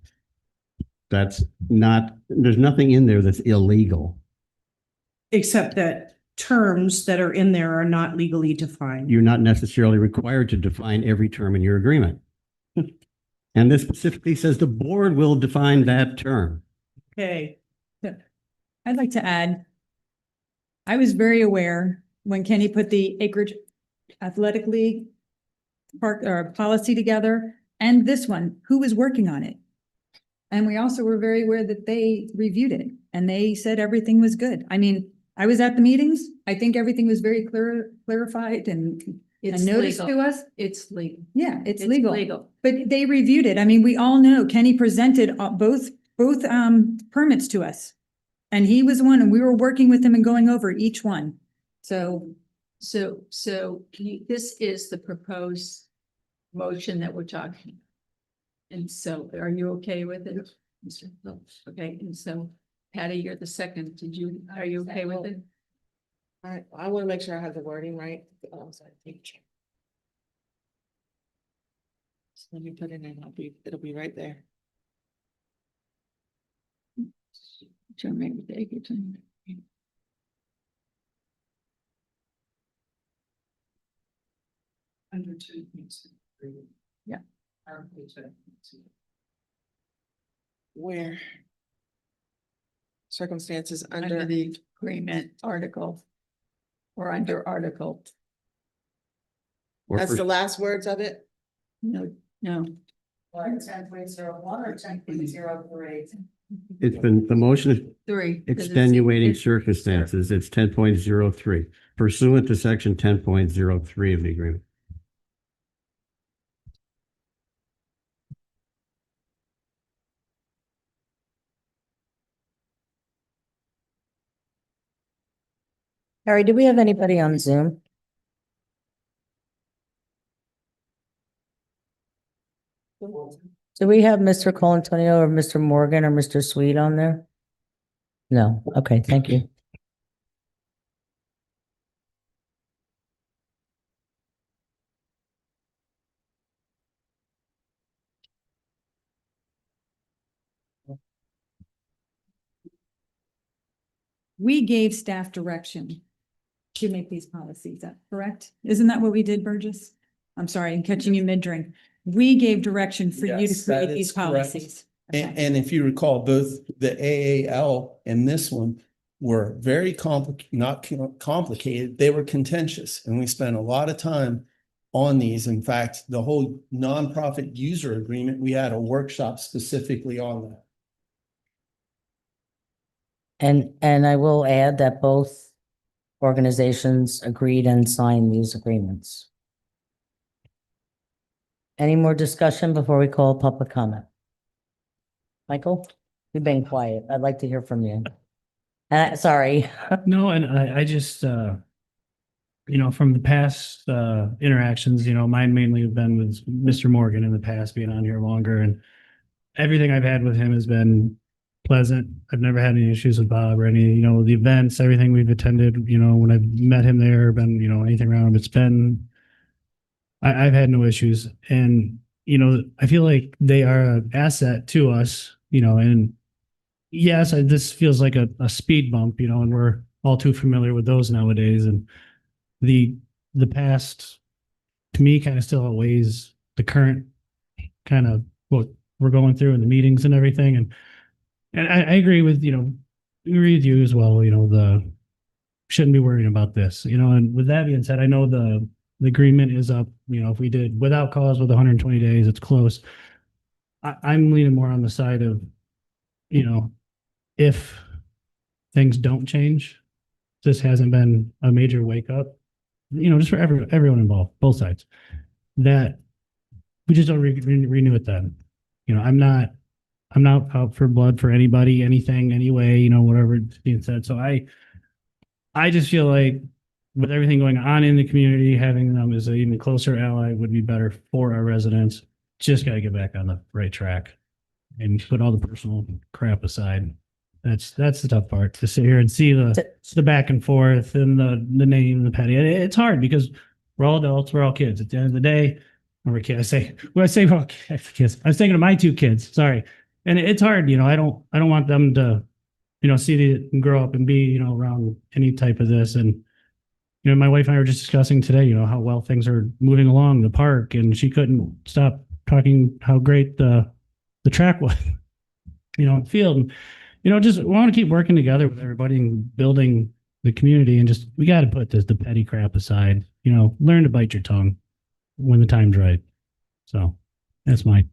There's nothing in there that's illegal. Except that terms that are in there are not legally defined. You're not necessarily required to define every term in your agreement. And this specifically says the board will define that term. Okay, I'd like to add, I was very aware when Kenny put the Acreage Athletic League park or policy together and this one, who was working on it. And we also were very aware that they reviewed it and they said everything was good. I mean, I was at the meetings. I think everything was very clarified and It's noticed legal. to us. It's legal. Yeah, it's It's legal. legal. But they reviewed it. I mean, we all know Kenny presented both permits to us. And he was one, and we were working with him and going over each one. So This is the proposed motion that we're talking. And so are you okay with it? Mr. Phillips? Okay, and so Patty, you're the second. Are you okay with it? All right, I want to make sure I have the wording right. Oh, sorry. So let me put it in, it'll be right there. Terminate with the acreage. Under 2.3. Yeah. Where? Circumstances Under under, the agreement article. Or under article. Or that's for- the last words of it? No. What, 10.01 or 10.03? It's been, the motion is Three. extenuating circumstances. It's 10.03 pursuant to section 10.03 of the agreement. Harry, do we have anybody on Zoom? Do we have Mr. Colantonio or Mr. Morgan or Mr. Sweet on there? No. Okay, thank you. We gave staff direction to make these policies, is that correct? Isn't that what we did, Burgess? I'm sorry, I'm catching you mid-drink. We gave direction for you to Yes, that create is these correct. policies. Okay. And if you recall, both the AAL and this one were very complicated. They were contentious, and we spent a lot of time on these. In fact, the whole nonprofit user agreement, we had a workshop specifically on that. And I will add that both organizations agreed and signed these agreements. Any more discussion before we call public comment? Michael, you've been quiet. I'd like to hear from you. Sorry. No, and I just, from the past interactions, mine mainly have been with Mr. Morgan in the past, being on here longer, and everything I've had with him has been pleasant. I've never had any issues with Bob or any, the events, everything we've attended, when I've met him there, been, anything around him, it's been, I've had no issues. And, I feel like they are an asset to us, and yes, this feels like a speed bump, and we're all too familiar with those nowadays. And the past, to me, kind of still outweighs the current kind of what we're going through in the meetings and everything. And I agree with, agree with you as well, shouldn't be worrying about this, and with that being said, I know the agreement is up, if we did without cause with 120 days, it's close. I'm leaning more on the side of, if things don't change, this hasn't been a major wake up, just for everyone involved, both sides, that we just don't renew it then. I'm not out for blood for anybody, anything, anyway, whatever is being said. So I just feel like with everything going on in the community, having them as an even closer ally would be better for our residents. Just got to get back on the right track and put all the personal crap aside. That's the tough part, to sit here and see the back and forth and the name, the petty. It's hard because we're all adults, we're all kids. At the end of the day, we're kids. When I say we're all kids, I was thinking of my two kids. Sorry, and it's hard. I don't want them to, see them grow up and be, around any type of this. And my wife and I were just discussing today, how well things are moving along the park, and she couldn't stop talking how great the track was, in the field. And, just want to keep working together with everybody and building the community, and just, we got to put the petty crap aside, learn to bite your tongue when the time's right. So that's my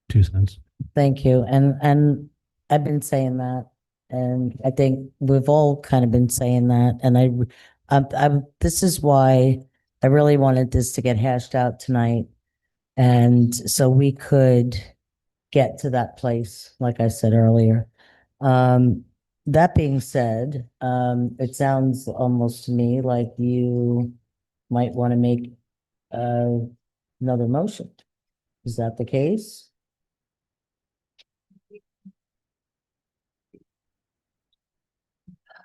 2 cents. Thank you. And I've been saying that, and I think we've all kind of been saying that. And this is why I really wanted this to get hashed out tonight. And so we could get to that place, like I said earlier. That being said, it sounds almost to me like you might want to make another motion. Is that the case?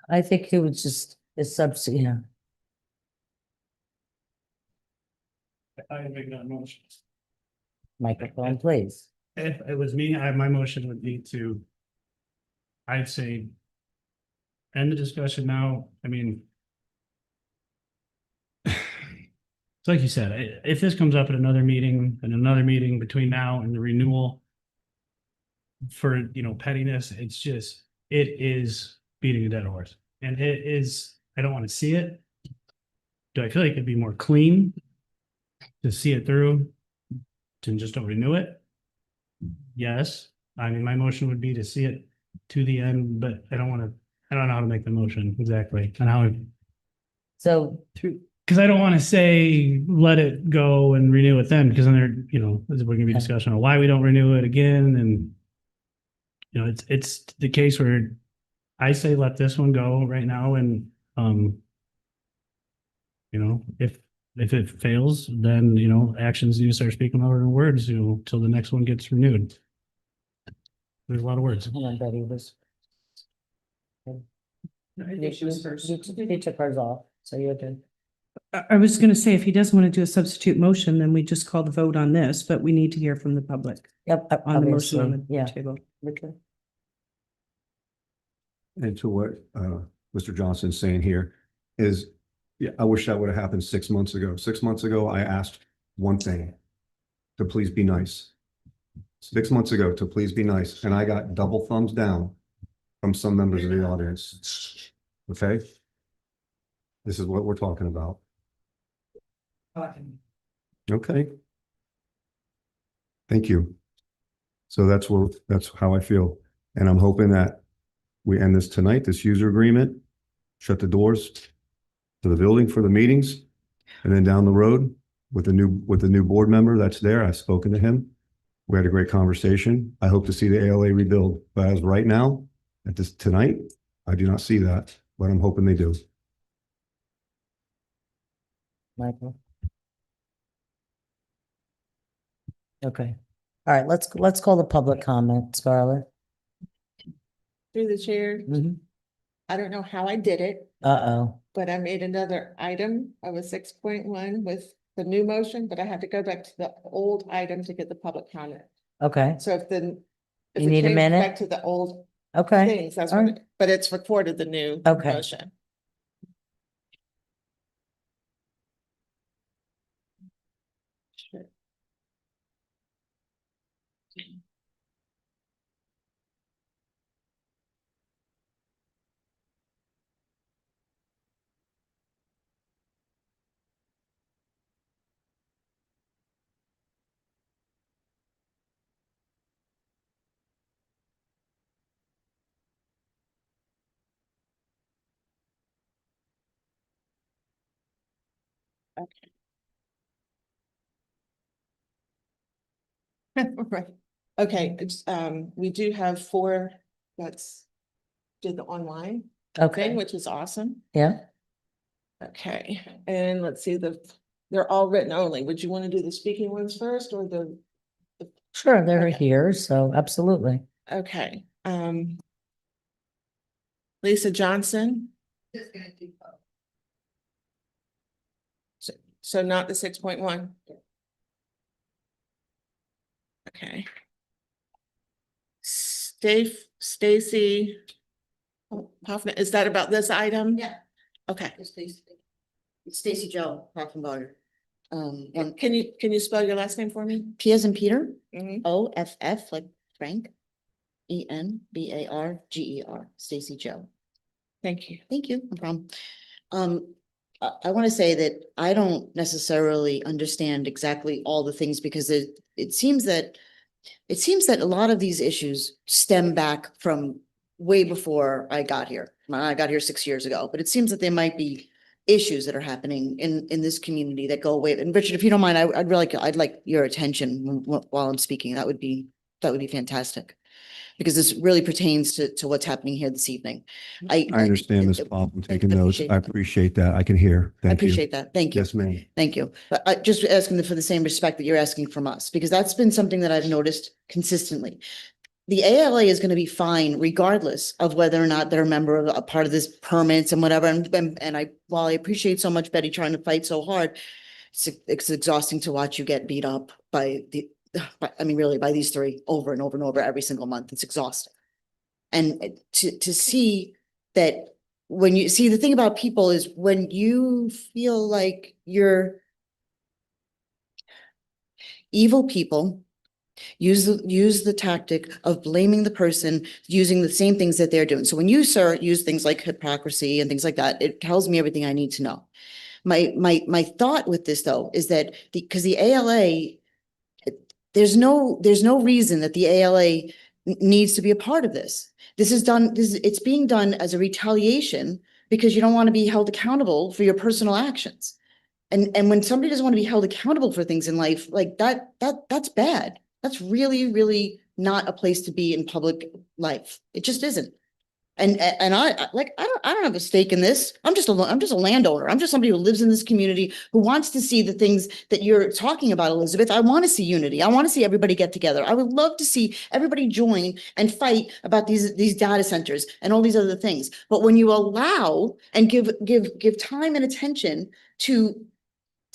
I think it was just a subsidy. I make that motion. Microphone, please. If it was me, my motion would be to, I'd say, end the discussion now. I mean, it's like you said, if this comes up at another meeting between now and the renewal for, pettiness, it is beating a dead horse. And it is, I don't want to see it. Do I feel like it'd be more clean to see it through, to just don't renew it? yes. I mean, my motion would be to see it to the end, but I don't know how to make the motion exactly and how, So, because I don't want to say, let it go and renew it then, because then we're gonna be Okay. discussion on why we don't renew it again, and it's the case where I say let this one go right now, and if it fails, then actions need to start speaking louder than words, till the next one gets renewed. There's a lot of words. hold on, Betty, was. I think she was first. You took hers off, so you're good. I was gonna say, if he doesn't want to do a substitute motion, then we just call the vote on this, but we need to hear from the public Yep. on the motion on obviously, the yeah. table. Okay. And to what Mr. Johnson's saying here is, yeah, I wish that would have happened 6 months ago. 6 months ago, I asked one thing, to please be nice. 6 months ago, to please be nice, and I got double thumbs down from some members of the audience. Okay? This is what we're talking about. Okay. Thank you. So that's how I feel. And I'm hoping that we end this tonight, this user agreement, shut the doors to the building for the meetings. And then down the road with the new board member that's there, I've spoken to him. We had a great conversation. I hope to see the ALA rebuild, but as right now, tonight, I do not see that, but I'm hoping they do. Michael. Okay. All right, let's call the public comment, Scarlett. Through the chair, Mhm. I don't know how I did it, Uh-oh. but I made another item of a 6.1 with the new motion, but I had to go back to the old item to get the public comment. Okay, So if You it need a changed minute? back to the old okay. things, that's all what, right. but it's recorded, the new Okay. motion. Sure. Okay. Right. Okay, we do have 4 that's did the online thing, Okay, which is awesome. yeah, Okay, and let's see, they're all written only. Would you want to do the speaking ones first or the, sure, they're Okay. here, so absolutely. okay, Lisa Johnson? So not the 6.1? Okay. Stacy Hoffman, is that about this item? Yeah. Okay, It's Stacy Joe Hoffenbarger. And can you spell your last name for me? P as in Peter, Mhm. OFF like Frank, ENBARGER, Stacy Joe. Thank you. Thank you, no problem. I want to say that I don't necessarily understand exactly all the things because it seems that a lot of these issues stem back from way before I got here. I got here 6 years ago, but it seems that there might be issues that are happening in this community that go away. And Richard, if you don't mind, I'd like your attention while I'm speaking. That would be fantastic. Because this really pertains to what's happening here this evening. I understand, Ms. Pop, I'm taking notes. appreciate I that. appreciate that. I can hear. I Thank you. appreciate that. Thank you. Yes, ma'am. Thank you. But I just asking for the same respect that you're asking from us, because that's been something that I've noticed consistently. The ALA is going to be fine regardless of whether or not they're a member of a part of this permits and whatever. And while I appreciate so much Betty trying to fight so hard, it's exhausting to watch you get beat up by really by these 3 over and over and over every single month. It's exhausting. And to see that when you see the thing about people is when you feel like you're evil people use the tactic of blaming the person using the same things that they're doing. So when you, sir, use things like hypocrisy and things like that, it tells me everything I need to know. My thought with this though is that because the ALA there's no reason that the ALA needs to be a part of this. It's being done as a retaliation because you don't want to be held accountable for your personal actions. And when somebody doesn't want to be held accountable for things in life, like that's bad. That's really, really not a place to be in public life. It just isn't. And I don't have a stake in this. I'm just a landowner. I'm just somebody who lives in this community who wants to see the things that you're talking about, Elizabeth. I want to see unity. I want to see everybody get together. I would love to see everybody join and fight about these data centers and all these other things. But when you allow and give time and attention to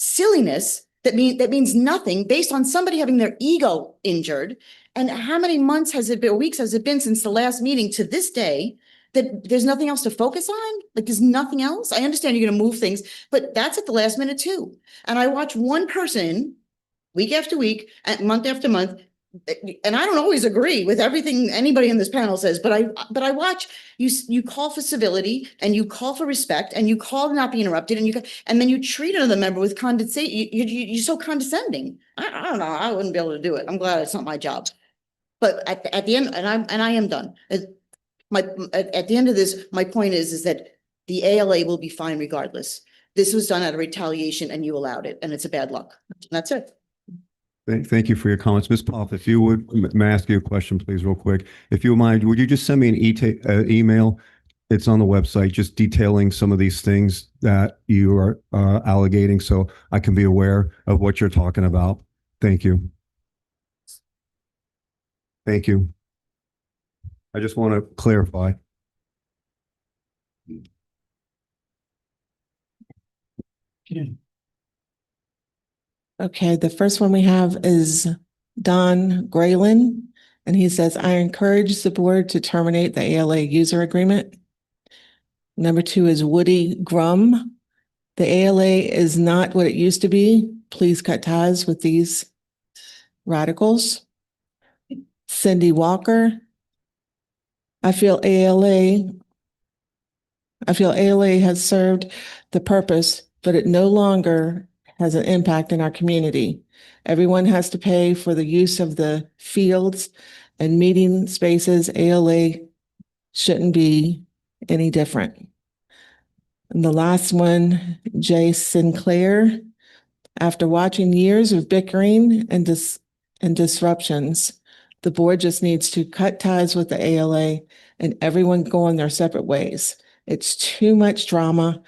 silliness that means nothing based on somebody having their ego injured, and how many months has it been, weeks has it been since the last meeting to this day, that there's nothing else to focus on? Like, there's nothing else? I understand you're gonna move things, but that's at the last minute too. And I watch one person week after week, and month after month, and I don't always agree with everything anybody in this panel says, but I watch you call for civility, and you call for respect, and you call to not be interrupted, and then you treat another member with condescension. You're so condescending. I don't know. I wouldn't be able to do it. I'm glad it's not my job. But at the end, and I am done. At the end of this, my point is that the ALA will be fine regardless. This was done out of retaliation, and you allowed it, and it's a bad luck. That's it. Thank you for your comments. Ms. Poff, if you would, may I ask you a question, please, real quick? If you mind, would you just send me an email? It's on the website, just detailing some of these things that you are allocating so I can be aware of what you're talking about. Thank you. Thank you. I just want to clarify. Okay, the first one we have is Don Graylin, and he says, I encourage the board to terminate the ALA user agreement. Number 2 is Woody Grum. The ALA is not what it used to be. Please cut ties with these radicals. Cindy Walker. I feel ALA has served the purpose, but it no longer has an impact in our community. Everyone has to pay for the use of the fields and meeting spaces. ALA shouldn't be any different. And the last one, Jay Sinclair. After watching years of bickering and disruptions, the board just needs to cut ties with the ALA and everyone go on their separate ways. It's too much drama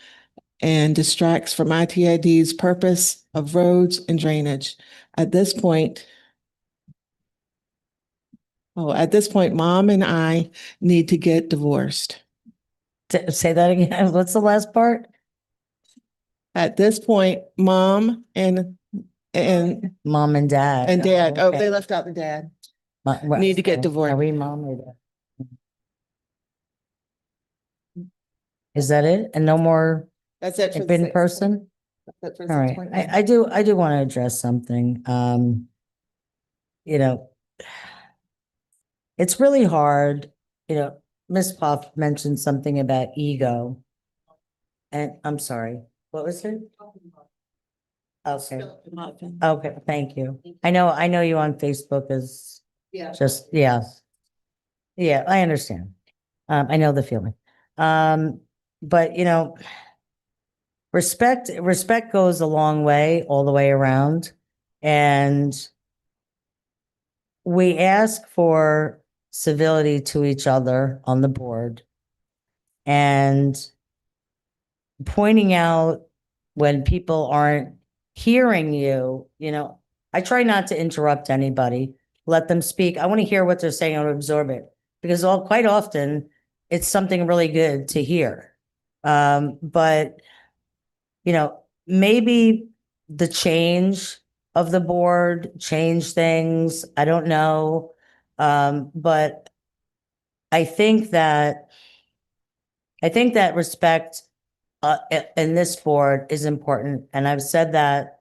and distracts from ITID's purpose of roads and drainage. At this point, Mom and I need to get divorced. Say that again. What's the last part? At this point, Mom and Mom and Dad. Dad. Oh, Okay. they left out the dad. Need to get divorced. Are we mom or dad? Is that it? And no more That's it for the in six. person? That's it for All right. 6.1. I do want to address something. You know, it's really hard, Ms. Puff mentioned something about ego. And I'm sorry, what was it? Okay. Okay, thank you. I know you on Facebook is Yeah. just, yeah. Yeah, I understand. I know the feeling. But respect goes a long way, all the way around. And we ask for civility to each other on the board and pointing out when people aren't hearing you, I try not to interrupt anybody, let them speak. I want to hear what they're saying and absorb it because quite often it's something really good to hear. But maybe the change of the board change things. I don't know. But I think that respect in this board is important. And I've said that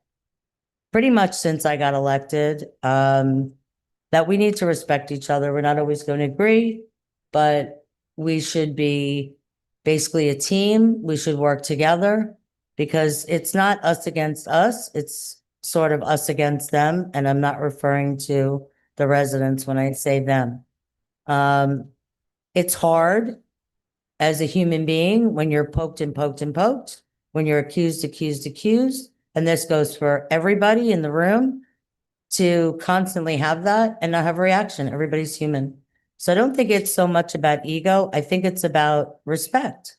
pretty much since I got elected, that we need to respect each other. We're not always going to agree, but we should be basically a team. We should work together because it's not us against us. It's sort of us against them, and I'm not referring to the residents when I say them. It's hard as a human being when you're poked and poked and poked, when you're accused, and this goes for everybody in the room, to constantly have that and not have a reaction. Everybody's human. So I don't think it's so much about ego. I think it's about respect.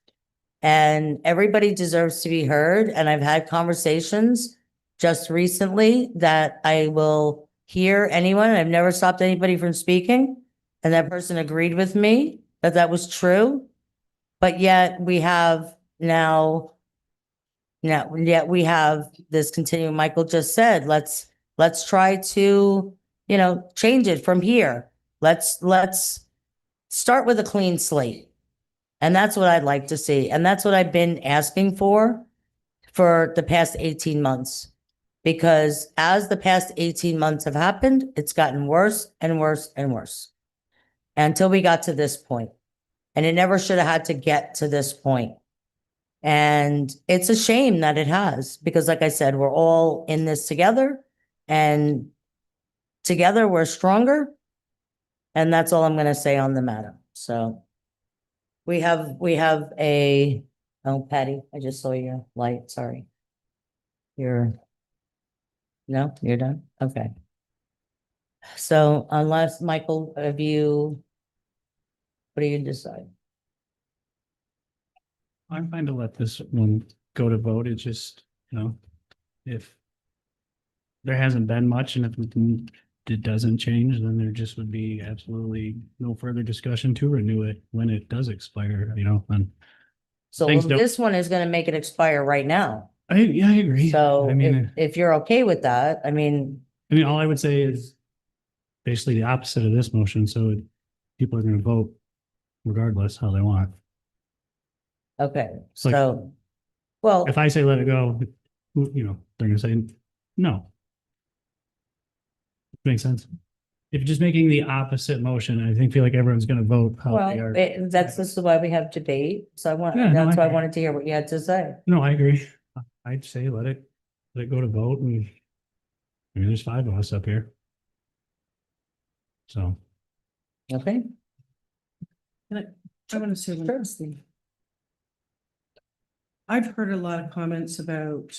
And everybody deserves to be heard. And I've had conversations just recently that I will hear anyone. I've never stopped anybody from speaking. And that person agreed with me that that was true. But yet we have yet we have this continuum. Michael just said, let's try to, change it from here. Let's start with a clean slate. And that's what I'd like to see. And that's what I've been asking for the past 18 months. Because as the past 18 months have happened, it's gotten worse and worse and worse until we got to this point. And it never should have had to get to this point. And it's a shame that it has, because like I said, we're all in this together, and together we're stronger. And that's all I'm going to say on the matter. So we have oh, Patty, I just saw your light. Sorry. No, you're done. Okay. So unless Michael, what do you decide? I'm fine to let this one go to vote. It's just, if there hasn't been much, and if it doesn't change, then there just would be absolutely no further discussion to renew it when it does expire, and So Things don't- this one is going to make it expire right now. I agree. So I mean, if you're okay with that, I mean, all I would say is basically the opposite of this motion. So people are going to vote regardless how they want. okay, like- so, well, If I say let it go, they're going to say no. Makes sense. If you're just making the opposite motion, I feel like everyone's going to vote how they are. this is why we have debate. So Yeah, no, that's why I I- wanted to hear what you had to say. No, I agree. I'd say let it go to vote, and there's 5 of us up here. So, Okay? I want to say one Sure. thing. I've heard a lot of comments about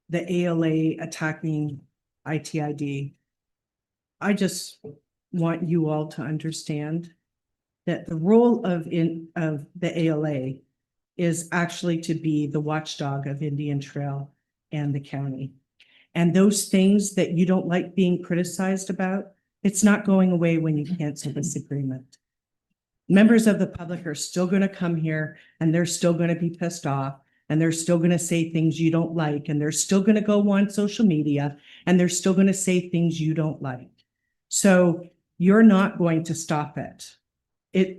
the ALA attacking ITID. I just want you all to understand that the role of the ALA is actually to be the watchdog of Indian Trail and the county. And those things that you don't like being criticized about, it's not going away when you cancel this agreement. Members of the public are still going to come here, and they're still going to be pissed off, and they're still going to say things you don't like, and they're still going to go on social media, and they're still going to say things you don't like. So you're not going to stop it.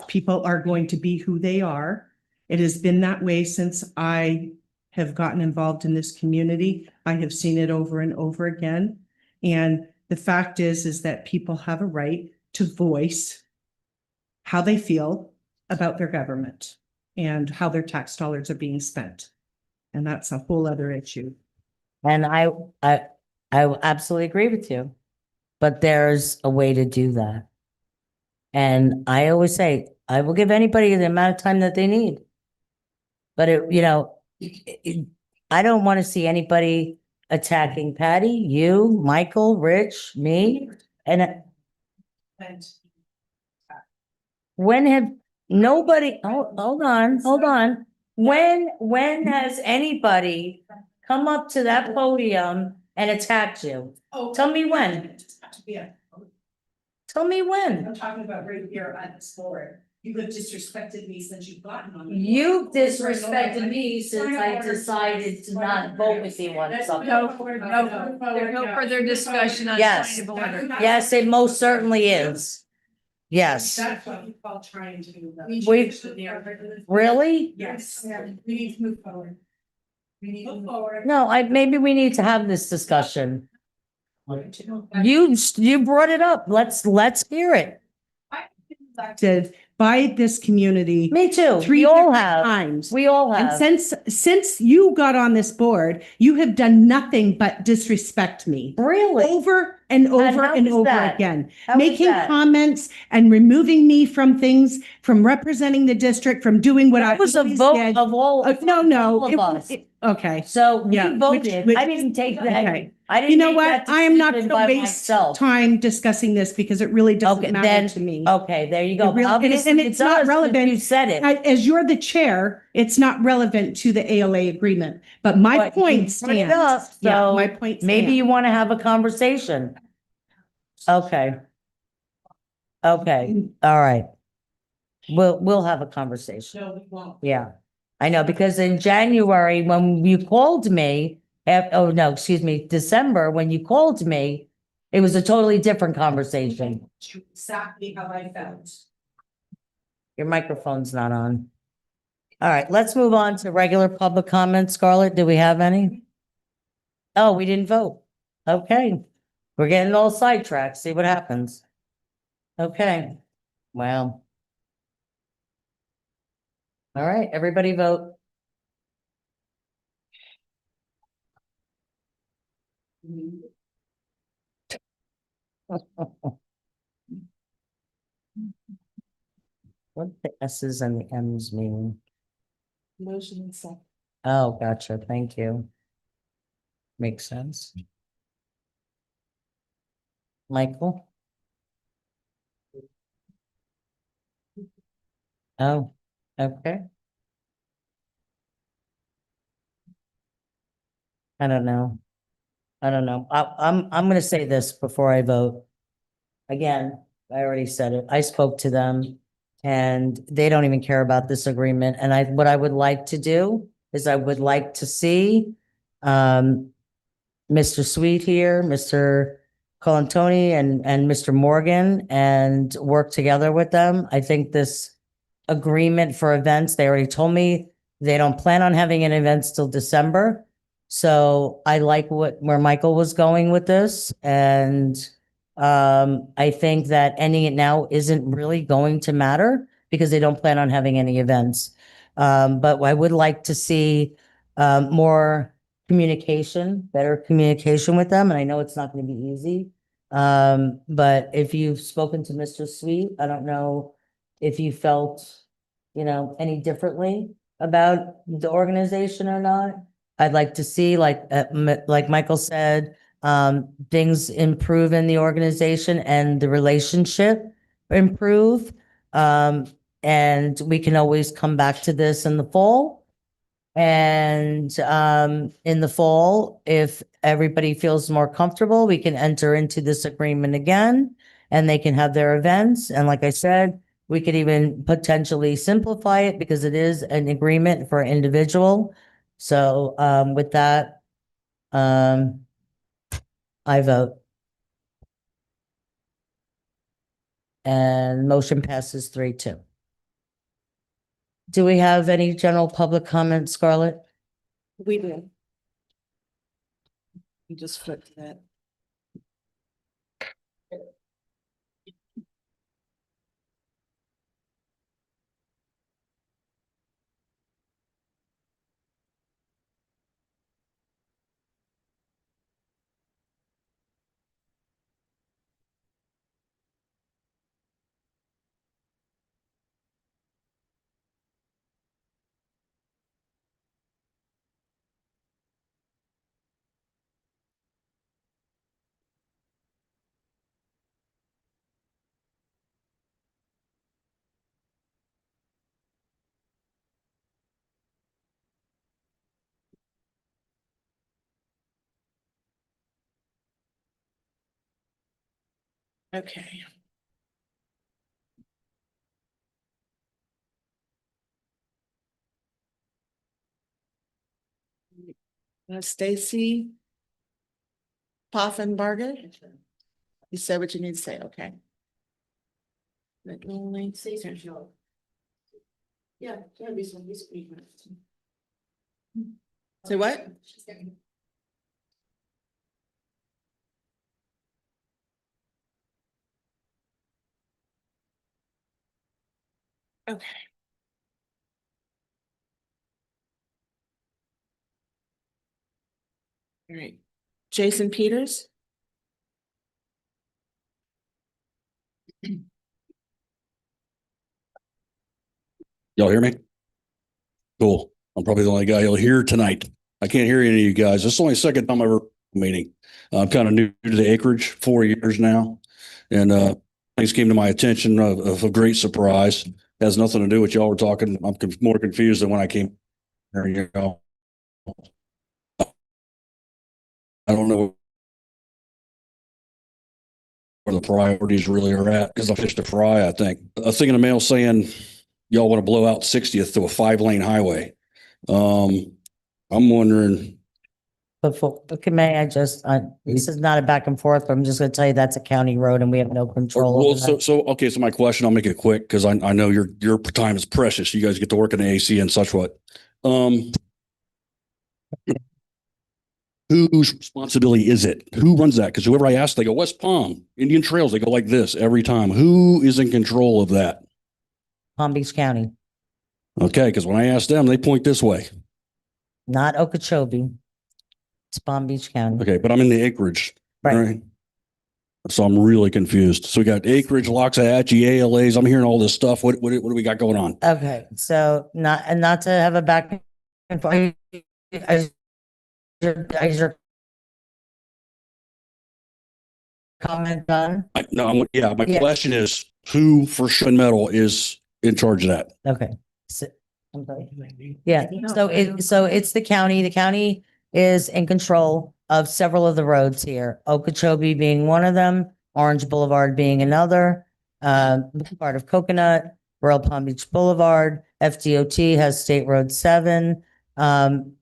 People are going to be who they are. It has been that way since I have gotten involved in this community. I have seen it over and over again. And the fact is that people have a right to voice how they feel about their government and how their tax dollars are being spent. And that's a whole other issue. And I absolutely agree with you, but there's a way to do that. And I always say, I will give anybody the amount of time that they need. But I don't want to see anybody attacking Patty, you, Michael, Rich, me. And when have nobody, hold on. When has anybody come up to that podium and attacked you? Tell me when. Tell me when. I'm talking about right here on this board. You have disrespected me since you've gotten on. You disrespected me since I decided to not vote with you on something. There's no further discussion on Yes. point of order. Yes, it most certainly is. Yes. That's what we call trying to. Really? Yes, we need to move forward. We need to move forward. No, maybe we need to have this discussion. You brought it up. Let's hear it. Elected by this community Me too. three We all different have. times. We all And have. since you got on this board, you have done nothing but disrespect me. Really? Over and over how and is over that? again. How is Making that? comments and removing me from things, from representing the district, from doing what I That was a always vote did. of all. No. all of it- us. Okay. So we Yeah, voted. which- I didn't take that. Okay. I You didn't know make what? that I am not decision going to by waste myself. time discussing this because it really Okay, doesn't matter then, to me. okay, there you go. It really- Obviously, and it it's not does, since relevant. you said it. As you're the chair, it's not relevant to the ALA agreement, but my But you point brought it stands. up, Yeah, my so point maybe stands. you want to have a conversation. Okay. Okay, all right. We'll have a conversation. No, we won't. Yeah. I know, because in January, when you called me, oh, no, excuse me, December, when you called me, it was a totally different conversation. Exactly how I felt. Your microphone's not on. All right, let's move on to regular public comments. Scarlett, do we have any? Oh, we didn't vote. Okay. We're getting all sidetracked. See what happens. Okay. Wow. All right, everybody vote. What the S's and the M's mean? Motion and second. Oh, gotcha. Thank you. Makes sense. Michael? Oh, okay. I don't know. I don't know. I'm gonna say this before I vote. Again, I already said it. I spoke to them and they don't even care about this agreement. And what I would like to do is I would like to see Mr. Sweet here, Mr. Colantoni and Mr. Morgan and work together with them. I think this agreement for events, they already told me they don't plan on having an event till December. So I like where Michael was going with this. And I think that ending it now isn't really going to matter because they don't plan on having any events. But I would like to see more communication, better communication with them. And I know it's not going to be easy. But if you've spoken to Mr. Sweet, I don't know if you felt, any differently about the organization or not. I'd like to see, like Michael said, things improve in the organization and the relationship improve. And we can always come back to this in the fall. And in the fall, if everybody feels more comfortable, we can enter into this agreement again and they can have their events. And like I said, we could even potentially simplify it because it is an agreement for an individual. So with that, I vote. And motion passes 3-2. Do we have any general public comments, Scarlett? We do. You just flipped that. Okay. Stacy Poffenbarger? You said what you need to say, okay. Yeah, say what? Okay. All right. Jason Peters? Y'all hear me? Cool. I'm probably the only guy you'll hear tonight. I can't hear any of you guys. This is only the second time I've ever meeting. I'm kind of new to the acreage, 4 years now. And things came to my attention of a great surprise. Has nothing to do with y'all were talking. I'm more confused than when I came here. You know, I don't know where the priorities really are at because I fish to fry, I think. A thing in the mail saying y'all want to blow out 60th to a 5-lane highway. I'm wondering. Before, okay, may I just, this is not a back and forth, but I'm just gonna tell you that's a county road and we have no control Well, over that. okay. So my question, I'll make it quick because I know your time is precious. You guys get to work in the AC and such what. Whose responsibility is it? Who runs that? Because whoever I ask, they go West Palm, Indian Trails. They go like this every time. Who is in control of that? Palm Beach County, Okay, because when I ask them, they point this way. not Okeechobee. It's Palm Beach County. Okay, but I'm in the acreage. Right. Right. So I'm really confused. So we got acreage, Loxahatchee, ALAs. I'm hearing all this stuff. What do we got going on? Okay, so not to have a back and forth. Is your comment done? No, my Yeah. question is who for Shin Metal is in charge of that? Okay. I'm sorry. Yeah, so it's the county. The county is in control of several of the roads here. Okeechobee being one of them, Orange Boulevard being another, part of Coconut, Royal Palm Beach Boulevard, FDOT has State Road 7.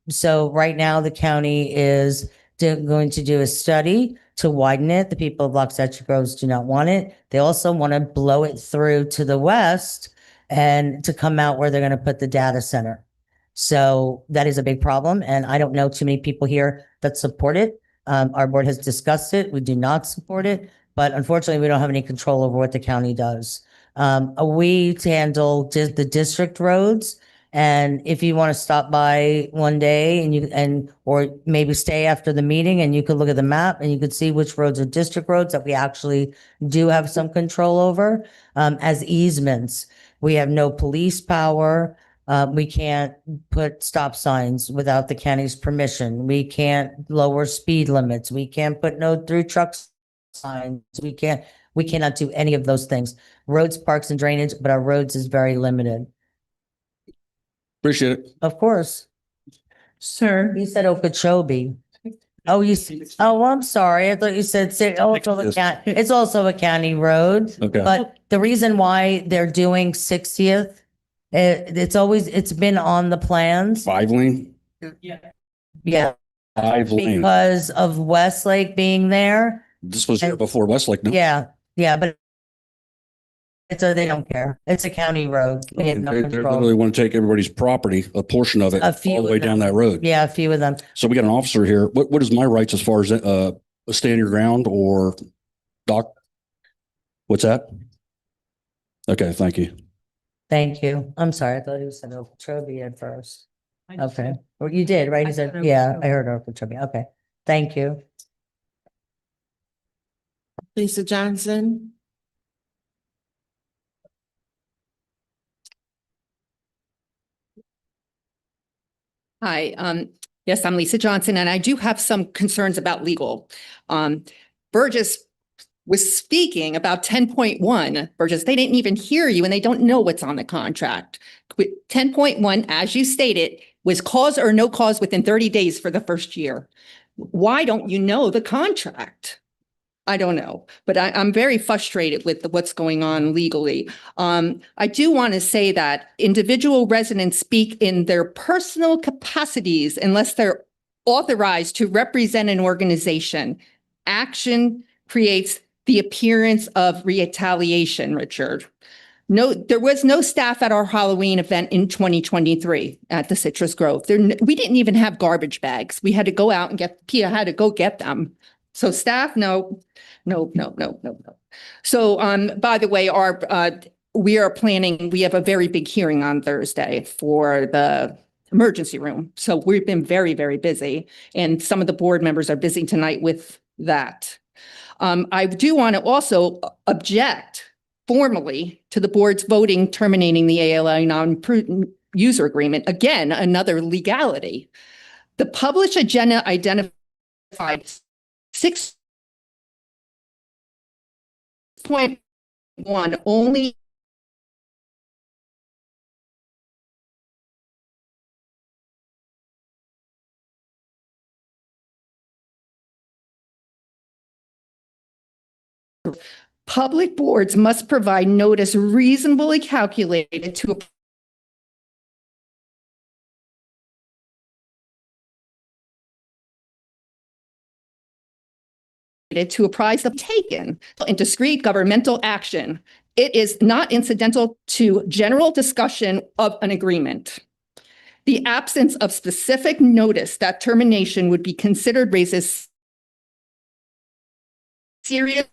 So right now the county is going to do a study to widen it. The people of Loxahatchee Groves do not want it. They also want to blow it through to the west and to come out where they're going to put the data center. So that is a big problem. And I don't know too many people here that support it. Our board has discussed it. We do not support it, but unfortunately we don't have any control over what the county does. We handle the district roads. And if you want to stop by one day or maybe stay after the meeting and you could look at the map and you could see which roads are district roads that we actually do have some control over, as easements. We have no police power. We can't put stop signs without the county's permission. We can't lower speed limits. We can't put no through truck signs. We cannot do any of those things. Roads, parks, and drainage, but our roads is very limited. Appreciate it. Of course. Sir, You said Okeechobee. Oh, I'm sorry. I thought you said, it's also a county road. Okay. But the reason why they're doing 60th, it's been on the plans. 5-lane? Yeah, 5-lane. because of Westlake being there. This was here before Westlake. No? Yeah, but they don't care. It's a county road. They have no They control. literally want to take everybody's property, a portion of it, A few all the way of them. down that road. Yeah, a few of them. So we got an officer here. What is my rights as far as stand your ground or doc? What's that? Okay, thank you. Thank you. I'm sorry. I thought you said Okeechobee at first. I just Okay. said- Well, you did, right? I You said, said yeah, Okeechobee. I heard Okeechobee. Okay. Thank you. Lisa Johnson? Hi, yes, I'm Lisa Johnson, and I do have some concerns about legal. Burgess was speaking about 10.1. Burgess, they didn't even hear you and they don't know what's on the contract. 10.1, as you stated, was cause or no cause within 30 days for the first year. Why don't you know the contract? I don't know, but I'm very frustrated with what's going on legally. I do want to say that individual residents speak in their personal capacities unless they're authorized to represent an organization. Action creates the appearance of retaliation, Richard. No, there was no staff at our Halloween event in 2023 at the Citrus Grove. We didn't even have garbage bags. We had to go out and Pia had to go get them. So staff, no. So, by the way, our we are planning, we have a very big hearing on Thursday for the emergency room. So we've been very, very busy, and some of the board members are busy tonight with that. I do want to also object formally to the board's voting terminating the ALA non-user agreement. Again, another legality. The published agenda identified 6.1 only public boards must provide notice reasonably calculated to apprise the taken in discrete governmental action. It is not incidental to general discussion of an agreement. The absence of specific notice that termination would be considered raises serious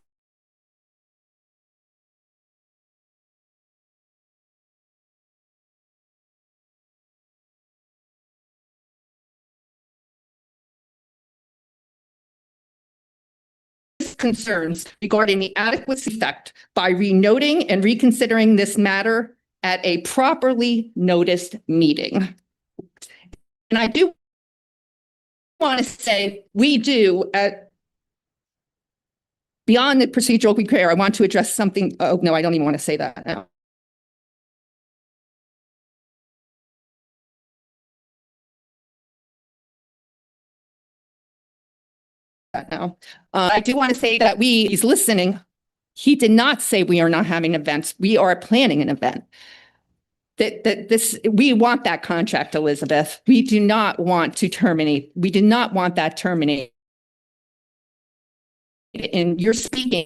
concerns regarding the adequacy effect by renoting and reconsidering this matter at a properly noticed meeting. And I do want to say we do beyond the procedural repair, I want to address something. Oh, no, I don't even want to say that now. Now, I do want to say that he's listening. He did not say we are not having events. We are planning an event. We want that contract, Elizabeth. We do not want to terminate. We do not want that terminated. And you're speaking.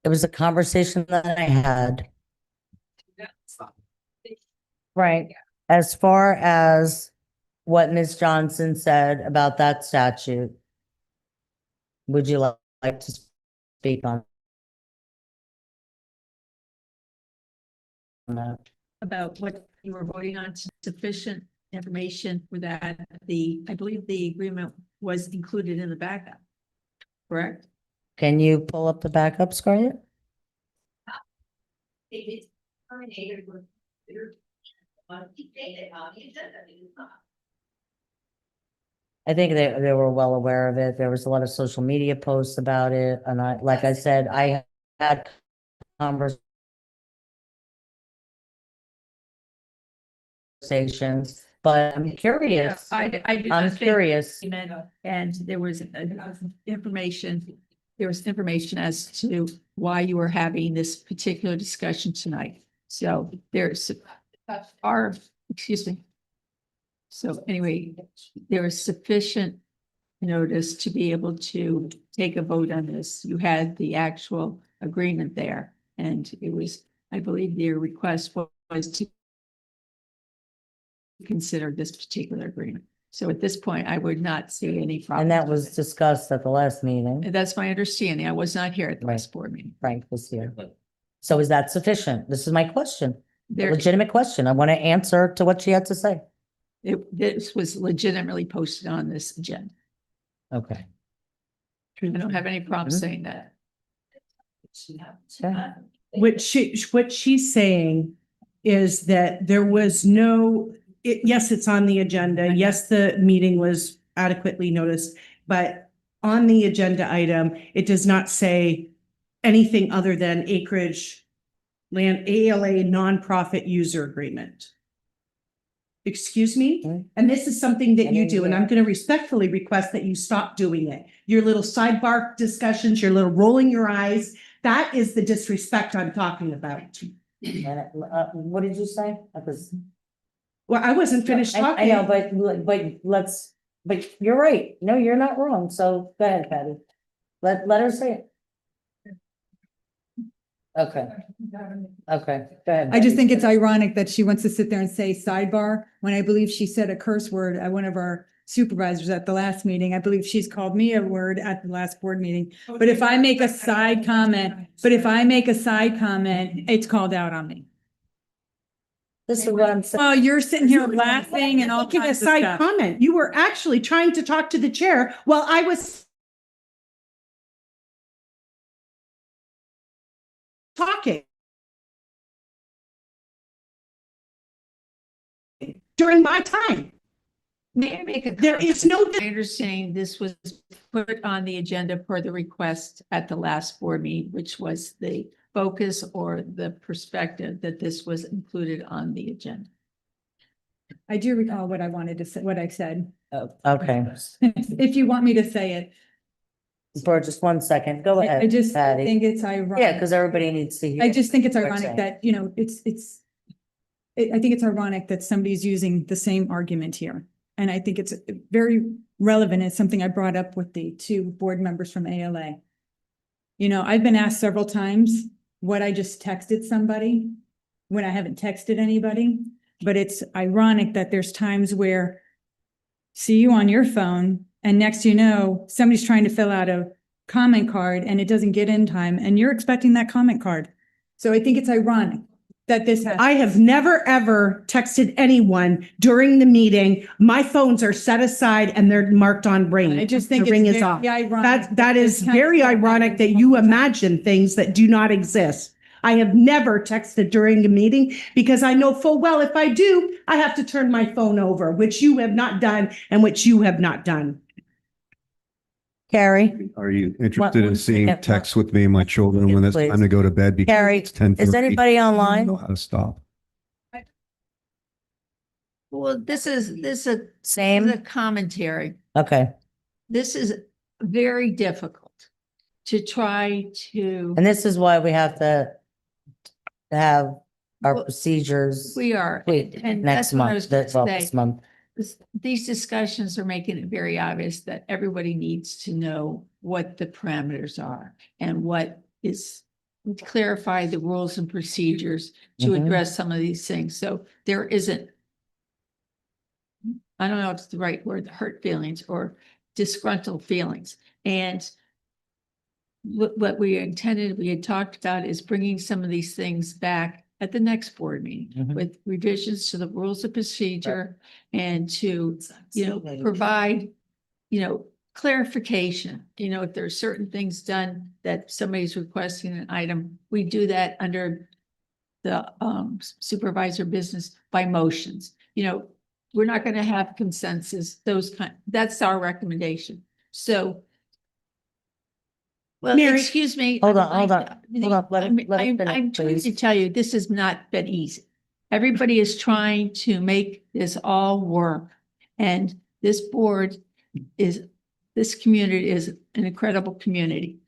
It was a conversation that I had. Right. As far as what Ms. Johnson said about that statute, would you like to speak on that? About what you were voting on, sufficient information for that, I believe the agreement was included in the backup, correct? Can you pull up the backup, Scarlett? It is terminated with I think they were well aware of it. There was a lot of social media posts about it. And like I said, I had conversations, but I'm curious. I'm curious. And there was information as to why you were having this particular discussion tonight. So excuse me. So anyway, there is sufficient notice to be able to take a vote on this. You had the actual agreement there, and it was, I believe their request was to consider this particular agreement. So at this point, I would not see any problem. And that was discussed at the last meeting. That's my understanding. I was not here at the last board meeting. Frank was here. So is that sufficient? This is my question. There, Legitimate question. I want to answer to what she had to say. this was legitimately posted on this agenda. Okay. I don't have any problem saying that. Okay. What she's saying is that there was yes, it's on the agenda. Yes, the meeting was adequately noticed, but on the agenda item, it does not say anything other than acreage land ALA nonprofit user agreement. Excuse me? And this is something that you do, and I'm going to respectfully request that you stop doing it. Your little sidebar discussions, your little rolling your eyes, that is the disrespect I'm talking about. What did you say? Well, I wasn't finished I talking. know, but you're right. No, you're not wrong. So go ahead, Patty. Let her say it. Okay. Okay, go ahead. I just think it's ironic that she wants to sit there and say sidebar, when I believe she said a curse word at one of our supervisors at the last meeting. I believe she's called me a word at the last board meeting. But if I make a side comment, it's called out on me. This is what I'm saying. Well, you're sitting here laughing and all Making a kinds of side stuff. comment. You were actually trying to talk to the chair while I was talking. During my time. May I make a? There comment? is no- My understanding this was put on the agenda per the request at the last board meeting, which was the focus or the perspective that this was included on the agenda. I do recall what I wanted to say, what I said. Oh, okay, If you want me to say it. for just 1 second, go ahead. I just Patty. think it's ironic. Yeah, because everybody needs to hear. I just think it's what you're ironic saying. that, you know, I think it's ironic that somebody's using the same argument here. And I think it's very relevant. It's something I brought up with the 2 board members from ALA. You know, I've been asked several times what I just texted somebody when I haven't texted anybody. But it's ironic that there's times where see you on your phone and next you know, somebody's trying to fill out a comment card and it doesn't get in time and you're expecting that comment card. So I think it's ironic that this happens. I have never, ever texted anyone during the meeting. My phones are set aside and they're marked on ring. I just think The ring it's is off. very ironic. That is this kind of very stuff ironic happens that all you the time. imagine things that do not exist. I have never texted during a meeting because I know full well if I do, I have to turn my phone over, which you have not done and which you have not done. Carrie, Are you interested in one seeing second. texts with me and my children when it's Please. time to go to bed? Because Carrie, it's 10:30. is anybody I don't online? know how to stop. Well, this is a Same? commentary. Okay, This is very difficult to try to, and this is why we have to have our Well, procedures we are. tweaked And next that's what I was month, gonna that's all say. this month. These discussions are making it very obvious that everybody needs to know what the parameters are and what is clarify the rules and procedures to Mhm. address some of these things. So there isn't, I don't know if it's the right word, hurt feelings or disgruntled feelings. And what we intended, we had talked about is bringing some of these things back at the next board meeting Mhm. with revisions to the rules of procedure and to, you know, provide, you know, clarification. You know, if there are certain things done that somebody's requesting an item, we do that under the supervisor business by motions. You know, we're not going to have consensus, that's our recommendation. So well, Mary- excuse me. Hold on, I'm hold like, on, hold on, let it I'm finish, trying to please. tell you, this has not been easy. Everybody is trying to make this all work. And this board this community is an incredible community.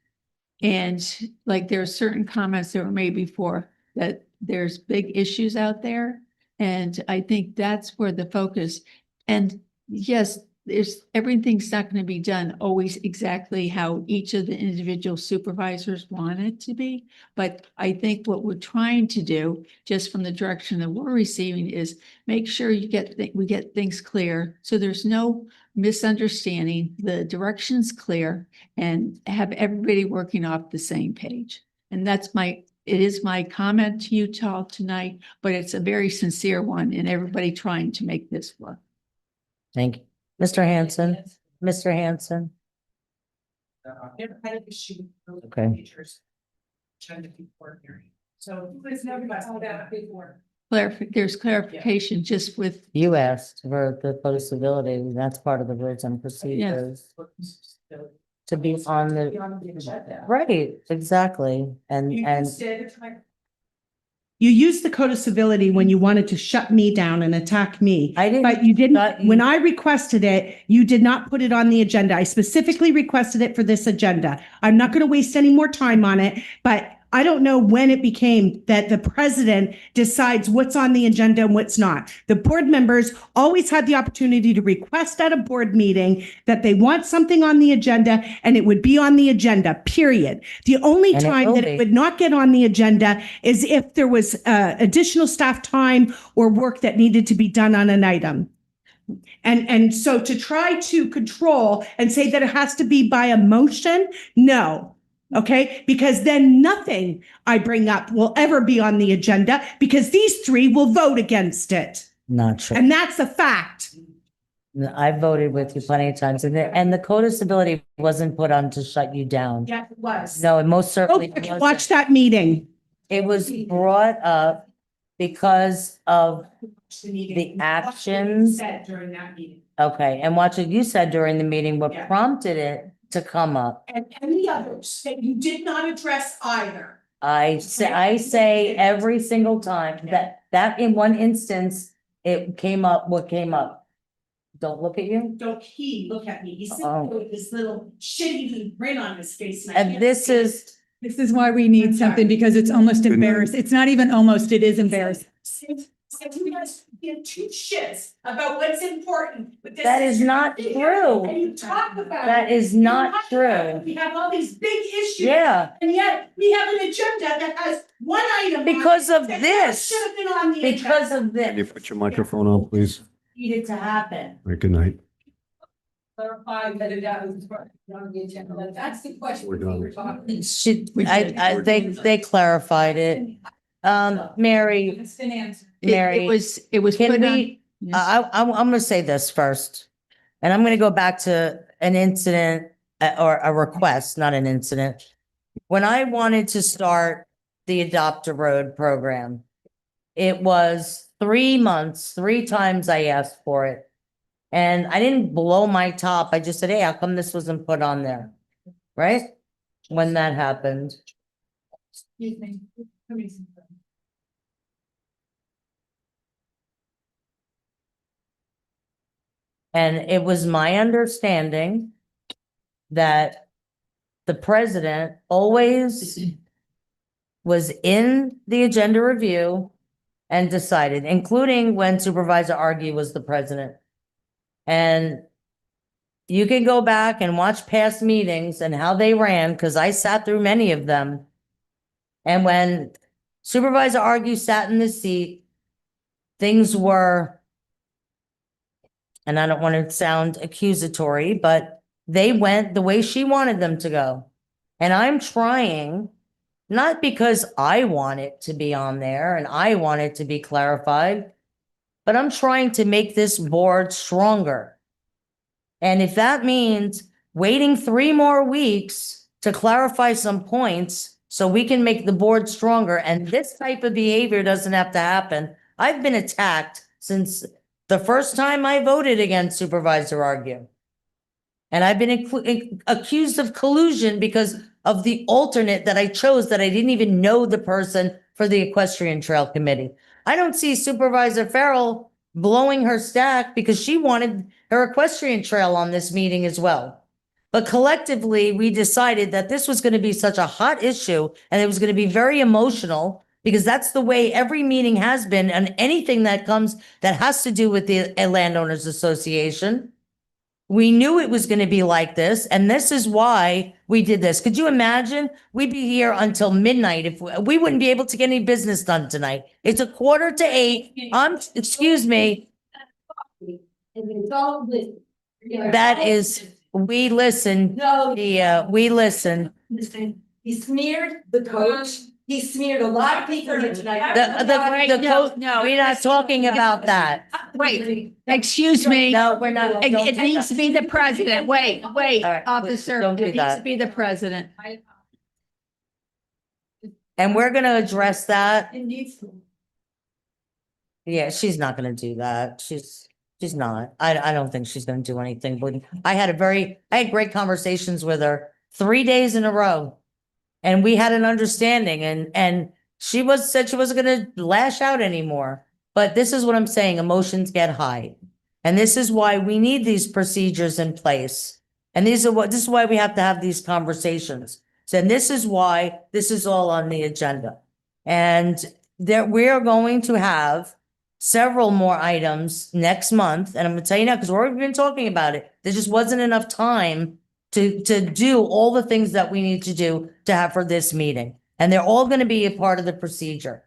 And like there are certain comments that were made before that there's big issues out there. And I think that's where the focus, and yes, everything's not going to be done always exactly how each of the individual supervisors want it to be. But I think what we're trying to do, just from the direction that we're receiving, is make sure we get things clear. So there's no misunderstanding, the direction's clear, and have everybody working off the same page. And it is my comment to you all tonight, but it's a very sincere one and everybody trying to make this work. Thank you. Mr. Hanson, Mr. Hanson. Never had an issue. Okay. Trying to be ordinary. So it's never got that before. There's clarification just with, You asked for the photo civility, that's part of the rules and procedures. To be on the, right, exactly, and, You used the code of civility when you wanted to shut me down and attack me. I didn't. But you shut didn't, you. when I requested it, you did not put it on the agenda. I specifically requested it for this agenda. I'm not going to waste any more time on it, but I don't know when it became that the president decides what's on the agenda and what's not. The board members always had the opportunity to request at a board meeting that they want something on the agenda, and it would be on the agenda, period. The only And it time will that be. it would not get on the agenda is if there was additional staff time or work that needed to be done on an item. And so to try to control and say that it has to be by a motion, no. Okay, because then nothing I bring up will ever be on the agenda because these three will vote against it. Not true. And that's a fact. I voted with you plenty of times, and the code of civility wasn't put on to shut you down. Yeah, it was. No, it most certainly Watch wasn't. that meeting. It was brought up because of the actions. Said during that meeting. Okay, and watch what you said during the meeting, what Yeah. prompted it to come up. And the others that you did not address either. I say every single time that in one instance, it came up, what came up. Don't look at you. Don't he look at me. He's sitting Oh. there with this little shitty grin on his face. I And can't this stand is, This is why we need something, because it's almost Good night. embarrassing. It's not even almost, it is embarrassing. It's like you guys give two shits about what's important, but this that is not true. And you talk about That it. is You not talk about it. true. We have all these big issues. Yeah, And yet we have an agenda that has one item. on it because of that this, Should have been on the agenda. because of Can you this put your microphone on, please? needed to happen. All right, good night. Clarify that it is on the agenda. That's the question. We're done. we were talking. They clarified it. Mary, It's been answered. Mary, It was can put on. we, I'm gonna say this first. And I'm gonna go back to an incident or a request, not an incident. When I wanted to start the Adopt a Road program, it was 3 months, 3 times I asked for it. And I didn't blow my top. I just said, hey, how come this wasn't put on there? Right? When that happened. Excuse me. And it was my understanding that the president always was in the agenda review and decided, including when Supervisor Argy was the president. And you can go back and watch past meetings and how they ran, because I sat through many of them. And when Supervisor Argy sat in the seat, things were, and I don't want to sound accusatory, but they went the way she wanted them to go. And I'm trying, not because I want it to be on there and I want it to be clarified, but I'm trying to make this board stronger. And if that means waiting 3 more weeks to clarify some points so we can make the board stronger and this type of behavior doesn't have to happen. I've been attacked since the first time I voted against Supervisor Argy. And I've been accused of collusion because of the alternate that I chose that I didn't even know the person for the Equestrian Trail Committee. I don't see Supervisor Farrell blowing her stack because she wanted her equestrian trail on this meeting as well. But collectively, we decided that this was going to be such a hot issue and it was going to be very emotional because that's the way every meeting has been, and anything that comes that has to do with the Landowners Association. We knew it was going to be like this, and this is why we did this. Could you imagine? We'd be here until midnight if we wouldn't be able to get any business done tonight. It's 7:45. Excuse me. That is, we listen. No. We listen. Listen, he smeared the coach. He smeared a lot of people here tonight. We're not talking about that. Wait, excuse me. No, we're not. It needs to be the president. Wait, All right, officer. don't do It needs that. to be the president. And we're going to address that. It needs to. Yeah, she's not gonna do that. She's not. I don't think she's gonna do anything, but I had great conversations with her 3 days in a row. And we had an understanding and she said she wasn't gonna lash out anymore. But this is what I'm saying, emotions get high. And this is why we need these procedures in place. And this is why we have to have these conversations. So this is why this is all on the agenda. And that we are going to have several more items next month. And I'm gonna tell you now, because we've already been talking about it. There just wasn't enough time to do all the things that we need to do to have for this meeting. And they're all going to be a part of the procedure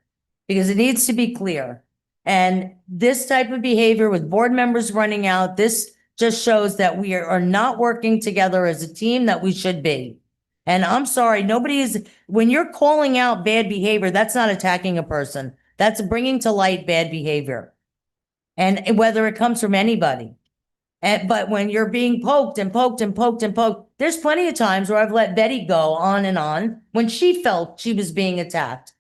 because it needs to be clear. And this type of behavior with board members running out, this just shows that we are not working together as a team that we should be. And I'm sorry, nobody is, when you're calling out bad behavior, that's not attacking a person. That's bringing to light bad behavior. And whether it comes from anybody. But when you're being poked and poked and poked and poked, there's plenty of times where I've let Betty go on and on when she felt she was being attacked.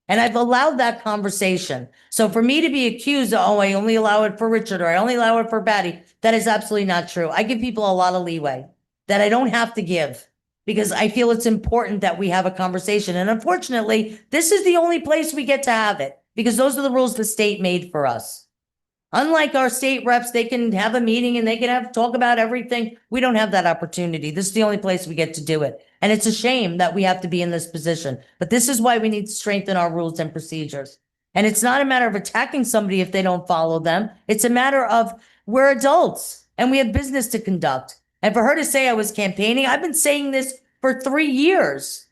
And I've allowed that conversation. So for me to be accused, oh, I only allow it for Richard or I only allow it for Betty, that is absolutely not true. I give people a lot of leeway that I don't have to give because I feel it's important that we have a conversation. And unfortunately, this is the only place we get to have it because those are the rules the state made for us. Unlike our state reps, they can have a meeting and they can talk about everything. We don't have that opportunity. This is the only place we get to do it. And it's a shame that we have to be in this position. But this is why we need to strengthen our rules and procedures. And it's not a matter of attacking somebody if they don't follow them. It's a matter of we're adults and we have business to conduct. And for her to say I was campaigning, I've been saying this for 3 years.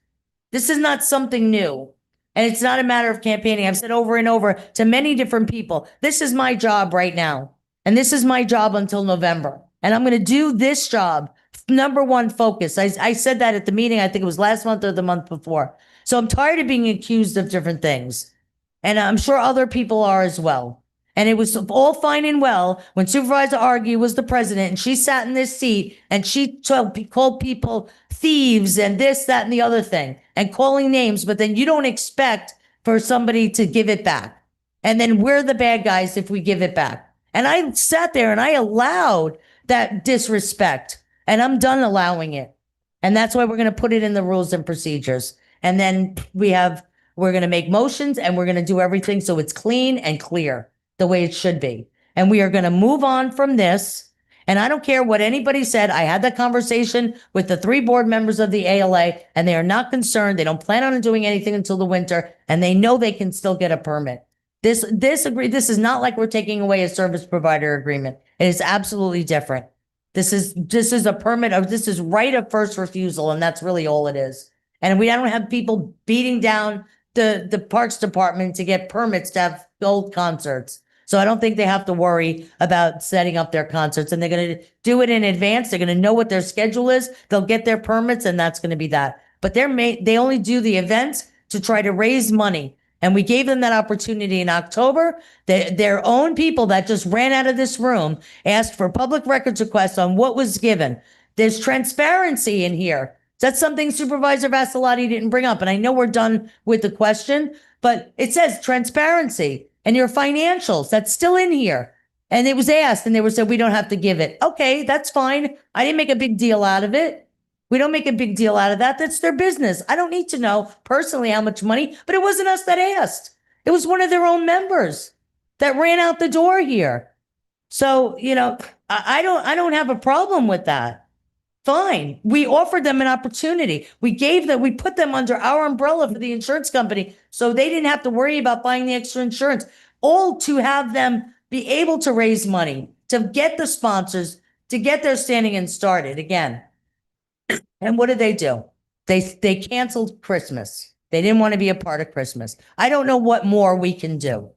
This is not something new. And it's not a matter of campaigning. I've said over and over to many different people, this is my job right now. And this is my job until November. And I'm going to do this job. Number one focus. I said that at the meeting. I think it was last month or the month before. So I'm tired of being accused of different things. And I'm sure other people are as well. And it was all fine and well when Supervisor Argy was the president and she sat in this seat and she called people thieves and this, that, and the other thing and calling names. But then you don't expect for somebody to give it back. And then we're the bad guys if we give it back. And I sat there and I allowed that disrespect and I'm done allowing it. And that's why we're going to put it in the rules and procedures. And then we're going to make motions and we're going to do everything so it's clean and clear the way it should be. And we are going to move on from this. And I don't care what anybody said. I had that conversation with the 3 board members of the ALA and they are not concerned. They don't plan on doing anything until the winter and they know they can still get a permit. This is not like we're taking away a service provider agreement. It is absolutely different. This is a permit of, this is right of first refusal. And that's really all it is. And we don't have people beating down the parks department to get permits to have old concerts. So I don't think they have to worry about setting up their concerts and they're going to do it in advance. They're going to know what their schedule is. They'll get their permits and that's going to be that. But they only do the events to try to raise money. And we gave them that opportunity in October. Their own people that just ran out of this room asked for public records requests on what was given. There's transparency in here. That's something Supervisor Vassalotti didn't bring up. And I know we're done with the question, but it says transparency. And your financials, that's still in here. And it was asked and they were said, we don't have to give it. Okay, that's fine. I didn't make a big deal out of it. We don't make a big deal out of that. That's their business. I don't need to know personally how much money, but it wasn't us that asked. It was one of their own members that ran out the door here. So, I don't have a problem with that. Fine. We offered them an opportunity. We put them under our umbrella for the insurance company. So they didn't have to worry about buying the extra insurance, all to have them be able to raise money, to get the sponsors, to get their standing and started again. And what did they do? They canceled Christmas. They didn't want to be a part of Christmas. I don't know what more we can do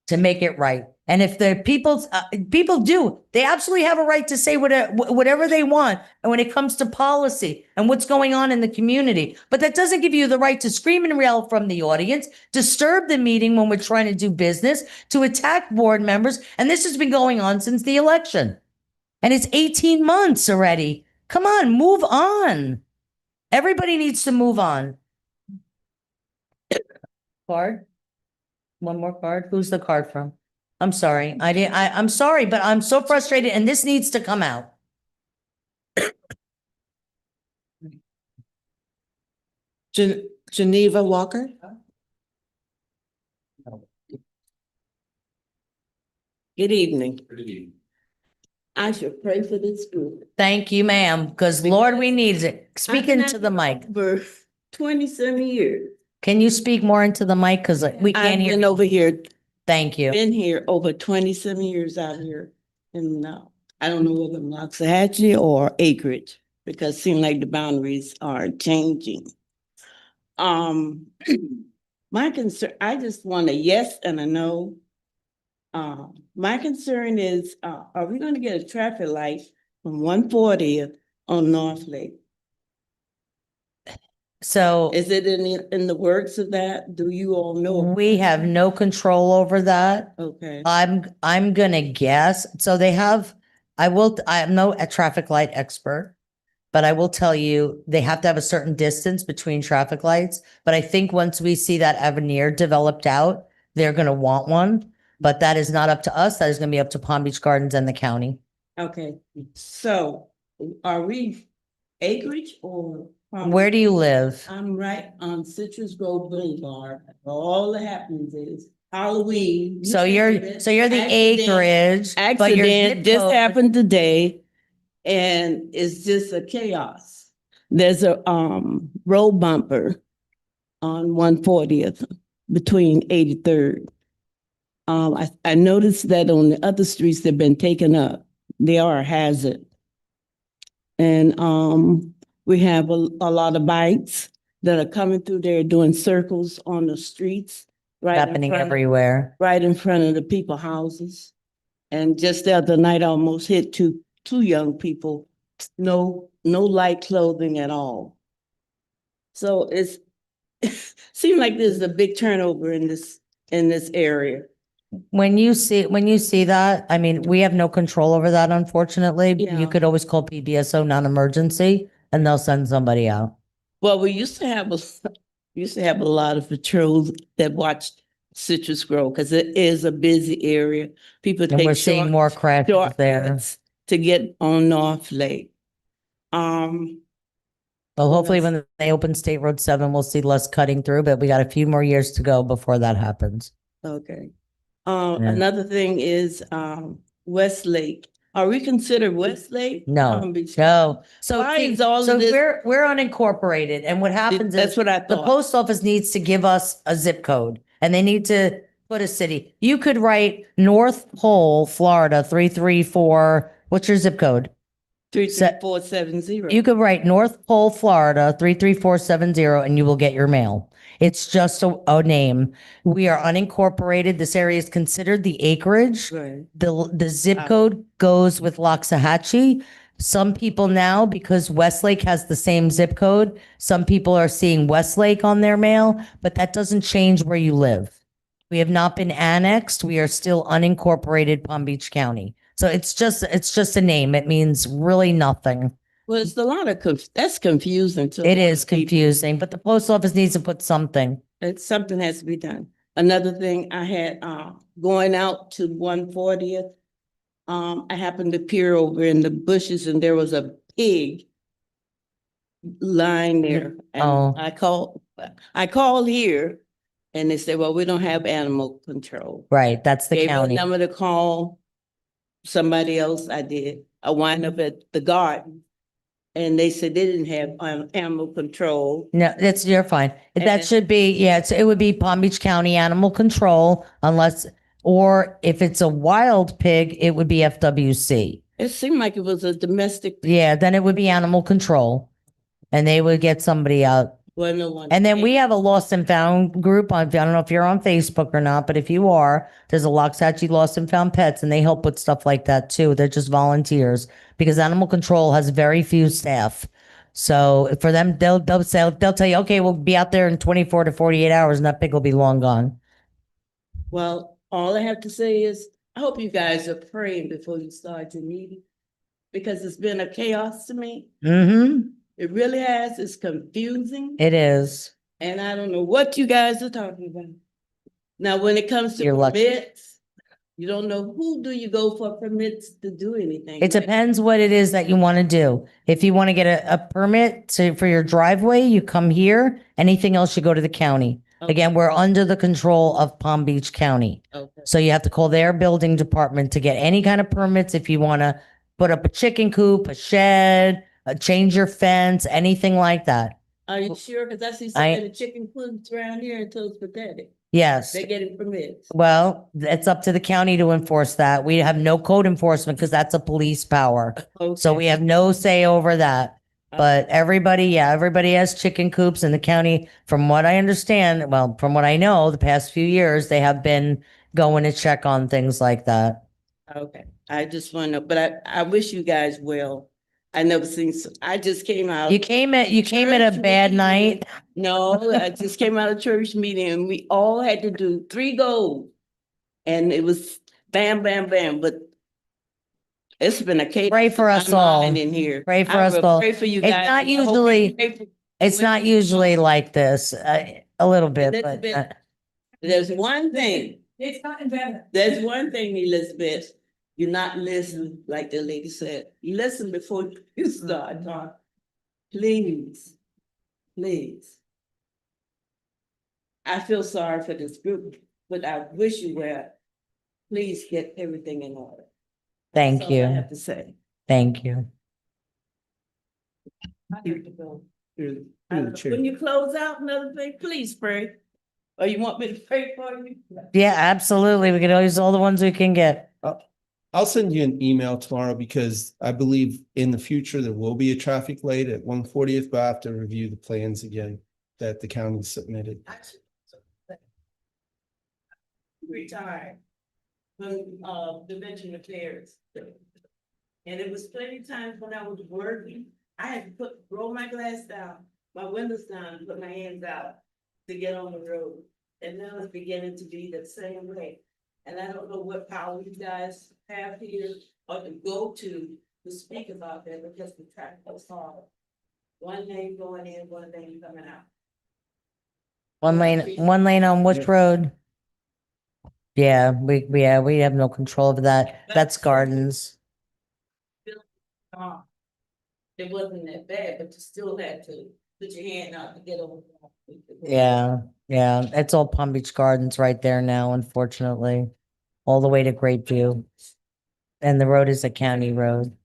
to make it right. And if the people do, they absolutely have a right to say whatever they want. And when it comes to policy and what's going on in the community, but that doesn't give you the right to scream and yell from the audience, disturb the meeting when we're trying to do business, to attack board members. And this has been going on since the election. And it's 18 months already. Come on, move on. Everybody needs to move on. Card? One more card? Who's the card from? I'm sorry. I'm sorry, but I'm so frustrated and this needs to come out. Geneva Walker. Good evening. I should pray for this group. Thank you, ma'am, because Lord, we need it. Speak into the mic. 20-some years. Can you speak more into the mic? Because we I've can't hear. been over here, Thank you. been here over 20-some years out here. And I don't know whether I'm Loxahatchee or acreage, because it seems like the boundaries are changing. My concern, I just want a yes and a no. My concern is, are we gonna get a traffic light from 140th on North Lake? So Is it in the works of that? Do you all know? we have no control over that. Okay, I'm gonna guess. So they have, I'm no a traffic light expert, but I will tell you, they have to have a certain distance between traffic lights. But I think once we see that avenue developed out, they're gonna want one. But that is not up to us. That is gonna be up to Palm Beach Gardens and the county. okay. So are we acreage or? Where do you live? I'm right on Citrus Grove Boulevard. All that happens is Halloween. So you're the acreage, but your Accident zip just code- happened today, and it's just a chaos. There's a road bumper on 140th between 83rd. I noticed that on the other streets they've been taken up. They are a hazard. And we have a lot of bikes that are coming through there doing circles on the streets. Right in happening front of- everywhere. Right in front of the people houses. And just the other night, I almost hit two young people. No light clothing at all. So it's, seems like there's a big turnover in this area. When you see that, I mean, we have no control over that, unfortunately. Yeah. You could always call PBSO non-emergency and they'll send somebody out. Well, we used to have a lot of patrols that watched Citrus Grove because it is a busy area. People And we're take seeing more crashes there. shortcuts to get on North Lake. Well, hopefully when they open State Road 7, we'll see less cutting through, but we got a few more years to go before that happens. Okay. Another thing is Westlake. Are we considered Westlake? No, Palm Beach? no. So, Why see, is all of so this- we're unincorporated, and what happens That's is what I the thought. post office needs to give us a zip code, and they need to put a city. You could Oh. write North Pole, Florida, 334. What's your zip code? 33470. You could write North Pole, Florida, 33470, and you will get your mail. It's just a name. We are unincorporated. This area is considered the acreage. Right. The zip code goes with Loxahatchee. Some people now, because Westlake has the same zip code, some people are seeing Westlake on their mail, but that doesn't change where you live. We have not been annexed. We are still unincorporated Palm Beach County. So it's just a name. It means really nothing. Well, it's a lot of, that's confusing to. It is confusing, but the post office needs to put something. Something has to be done. Another thing I had, going out to 140th, I happened to peer over in the bushes and there was a pig lying there. And Oh. I called here and they said, well, we don't have animal control. Right, that's the Gave me a county. number to call somebody else. I did. I wind up at the garden. And they said they didn't have animal control. No, you're fine. That And- should be, yeah, it would be Palm Beach County Animal Control unless, or if it's a wild pig, it would be FWC. It seemed like it was a domestic. Yeah, then it would be Animal Control. And they would get somebody out. Well, no one. And then we have a lost and found group on, I don't know if you're on Facebook or not, but if you are, there's a Loxahatchee Lost and Found Pets and they help with stuff like that too. They're just volunteers because animal control has very few staff. So for them, they'll tell you, okay, we'll be out there in 24 to 48 hours and that pig will be long gone. Well, all I have to say is, I hope you guys are praying before you start your meeting. Because it's been a chaos to me. Mm-hmm. It really has. It's confusing. It is. And I don't know what you guys are talking about. Now, when it comes to You're lucky. permits, you don't know who do you go for permits to do anything. It depends what it is that you want to do. If you want to get a permit for your driveway, you come here. Anything else, you go to the county. Okay. Again, we're under the control of Palm Beach County. Okay. So you have to call their building department to get any kind of permits if you want to put up a chicken coop, a shed, change your fence, anything like that. Are you sure? Because I see so I- many chicken coops around here and toast pathetic. Yes. They're getting permits. Well, it's up to the county to enforce that. We have no code enforcement because that's a police power. So we have no say over that. But everybody has chicken coops in the county. From what I understand, well, from what I know, the past few years, they have been going to check on things like that. Okay, I just want to know, but I wish you guys well. I never seen, I just came out. You came at a Church bad meeting. night. No, I just came out of church meeting and we all had to do 3 goals. And it was bam, bam, bam, but it's been a chaos. Pray for us in my all. mind in here. Pray for I us will all. Pray for you It's guys. not I hope you usually- pray for- It's not usually like this, a little bit, but Elizabeth, There's one thing. It's gotten better. There's one thing, Elizabeth, you're not listening, like the lady said. Listen before you start talking. Please, please. I feel sorry for this group, but I wish you well. Please get everything in order. thank That's all I you. have to say. Thank you. I have to go. Through I- the chair. When you close out another thing, please pray. Or you want me to pray for you? Yeah, absolutely. We can use all the ones we can get. I'll send you an email tomorrow because I believe in the future there will be a traffic light at 140th, but I have to review the plans again that the county submitted. Retired from Dimension Affairs. And it was plenty of times when I was working, I had to roll my glass down, my windows down, and put my hands out to get on the road. And now it's beginning to be the same way. And I don't know what power you guys have here or to go to speak about that because the traffic is hard. One lane going in, one lane coming out. One lane on which road? Yeah, we have no control of that. That's gardens. It wasn't that bad, but you still had to put your hand out to get over. Yeah, it's all Palm Beach Gardens right there now, unfortunately. All the way to Great View. And the road is a county road.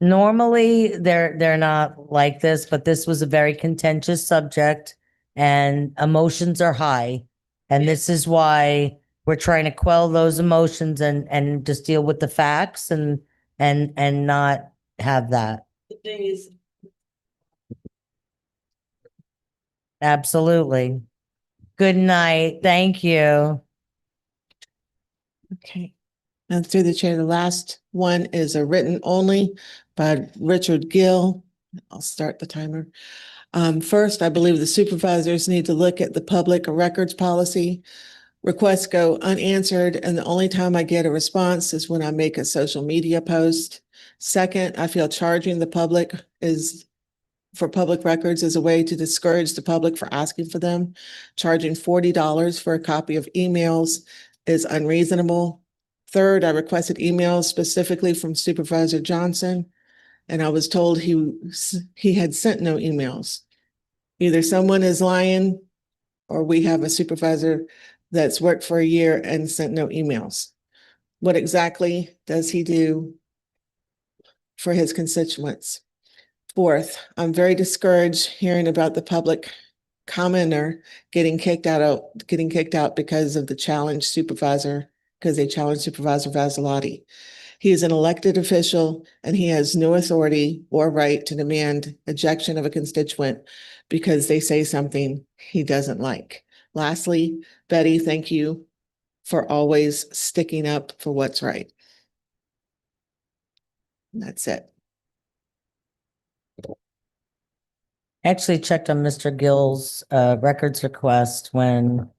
Normally, they're not like this, but this was a very contentious subject and emotions are high. And this is why we're trying to quell those emotions and just deal with the facts and not have that. The thing is, Absolutely. Good night. Thank you. Okay. And through the chair, the last one is a written only by Richard Gill. I'll start the timer. First, I believe the supervisors need to look at the public records policy. Requests go unanswered, and the only time I get a response is when I make a social media post. Second, I feel charging the public for public records is a way to discourage the public for asking for them. Charging $40 for a copy of emails is unreasonable. Third, I requested emails specifically from Supervisor Johnson, and I was told he had sent no emails. Either someone is lying or we have a supervisor that's worked for a year and sent no emails. What exactly does he do for his constituents? Fourth, I'm very discouraged hearing about the public commenter getting kicked out because of the challenge supervisor, because they challenged Supervisor Vassalotti. He is an elected official and he has no authority or right to demand ejection of a constituent because they say something he doesn't like. Lastly, Betty, thank you for always sticking up for what's right. And that's it. Actually checked on Mr. Gill's records request when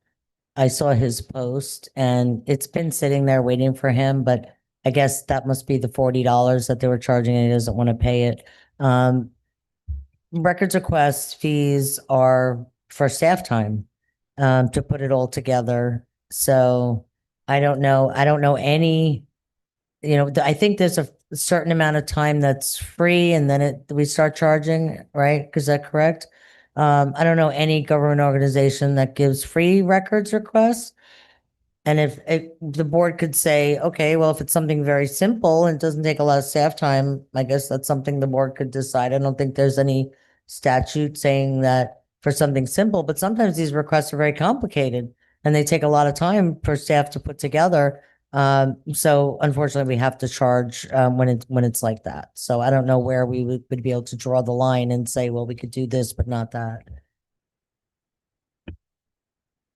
I saw his post and it's been sitting there waiting for him, but I guess that must be the $40 that they were charging and he doesn't want to pay it. Records request fees are for staff time to put it all together. So I don't know any, I think there's a certain amount of time that's free and then we start charging, right? Is that correct? I don't know any government organization that gives free records requests. And if the board could say, okay, well, if it's something very simple and it doesn't take a lot of staff time, I guess that's something the board could decide. I don't think there's any statute saying that for something simple, but sometimes these requests are very complicated and they take a lot of time for staff to put together. So unfortunately, we have to charge when it's like that. So I don't know where we would be able to draw the line and say, well, we could do this, but not that.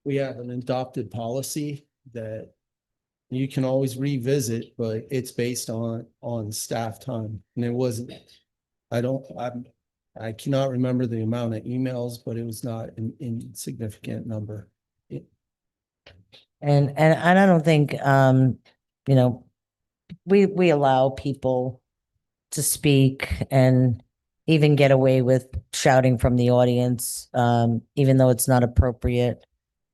We have an adopted policy that you can always revisit, but it's based on staff time. And it wasn't, I cannot remember the amount of emails, but it was not an insignificant number. And I don't think you know, we allow people to speak and even get away with shouting from the audience, even though it's not appropriate.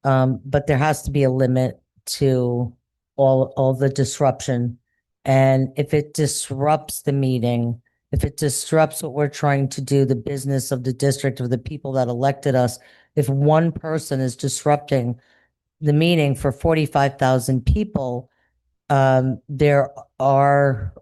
But there has to be a limit to all the disruption. And if it disrupts the meeting, if it disrupts what we're trying to do, the business of the district, of the people that elected us, if one person is disrupting the meeting for 45,000 people, there are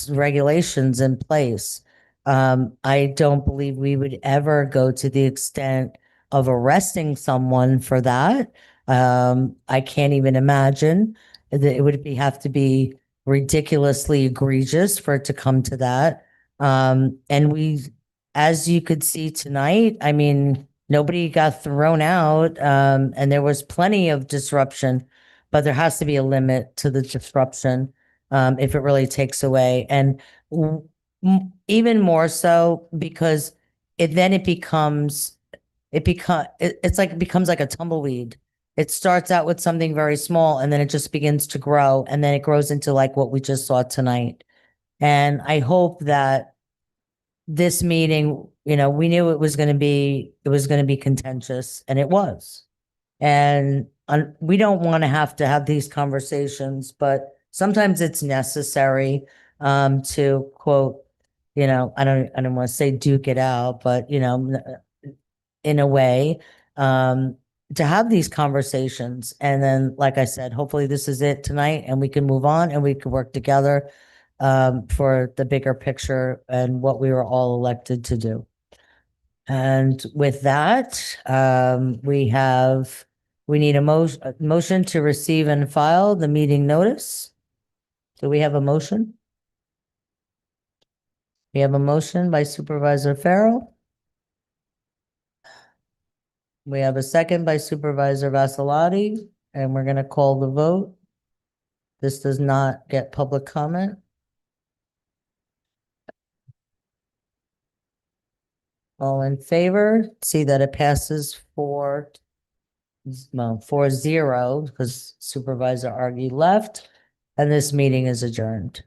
regulations in place. I don't believe we would ever go to the extent of arresting someone for that. I can't even imagine that it would have to be ridiculously egregious for it to come to that. And we, as you could see tonight, I mean, nobody got thrown out, and there was plenty of disruption, but there has to be a limit to the disruption, if it really takes away. And even more so because it becomes it's like it becomes like a tumbleweed. It starts out with something very small and then it just begins to grow and then it grows into like what we just saw tonight. And I hope that this meeting, we knew it was going to be contentious, and it was. And we don't want to have these conversations, but sometimes it's necessary to quote, I don't want to say duke it out, but in a way, to have these conversations. And then, like I said, hopefully this is it tonight and we can move on and we can work together for the bigger picture and what we were all elected to do. And with that, we need a motion to receive and file the meeting notice. Do we have a motion? We have a motion by Supervisor Farrell. We have a second by Supervisor Vassalotti, and we're going to call the vote. This does not get public comment. All in favor, see that it passes 4-0, because Supervisor Argy left, and this meeting is adjourned.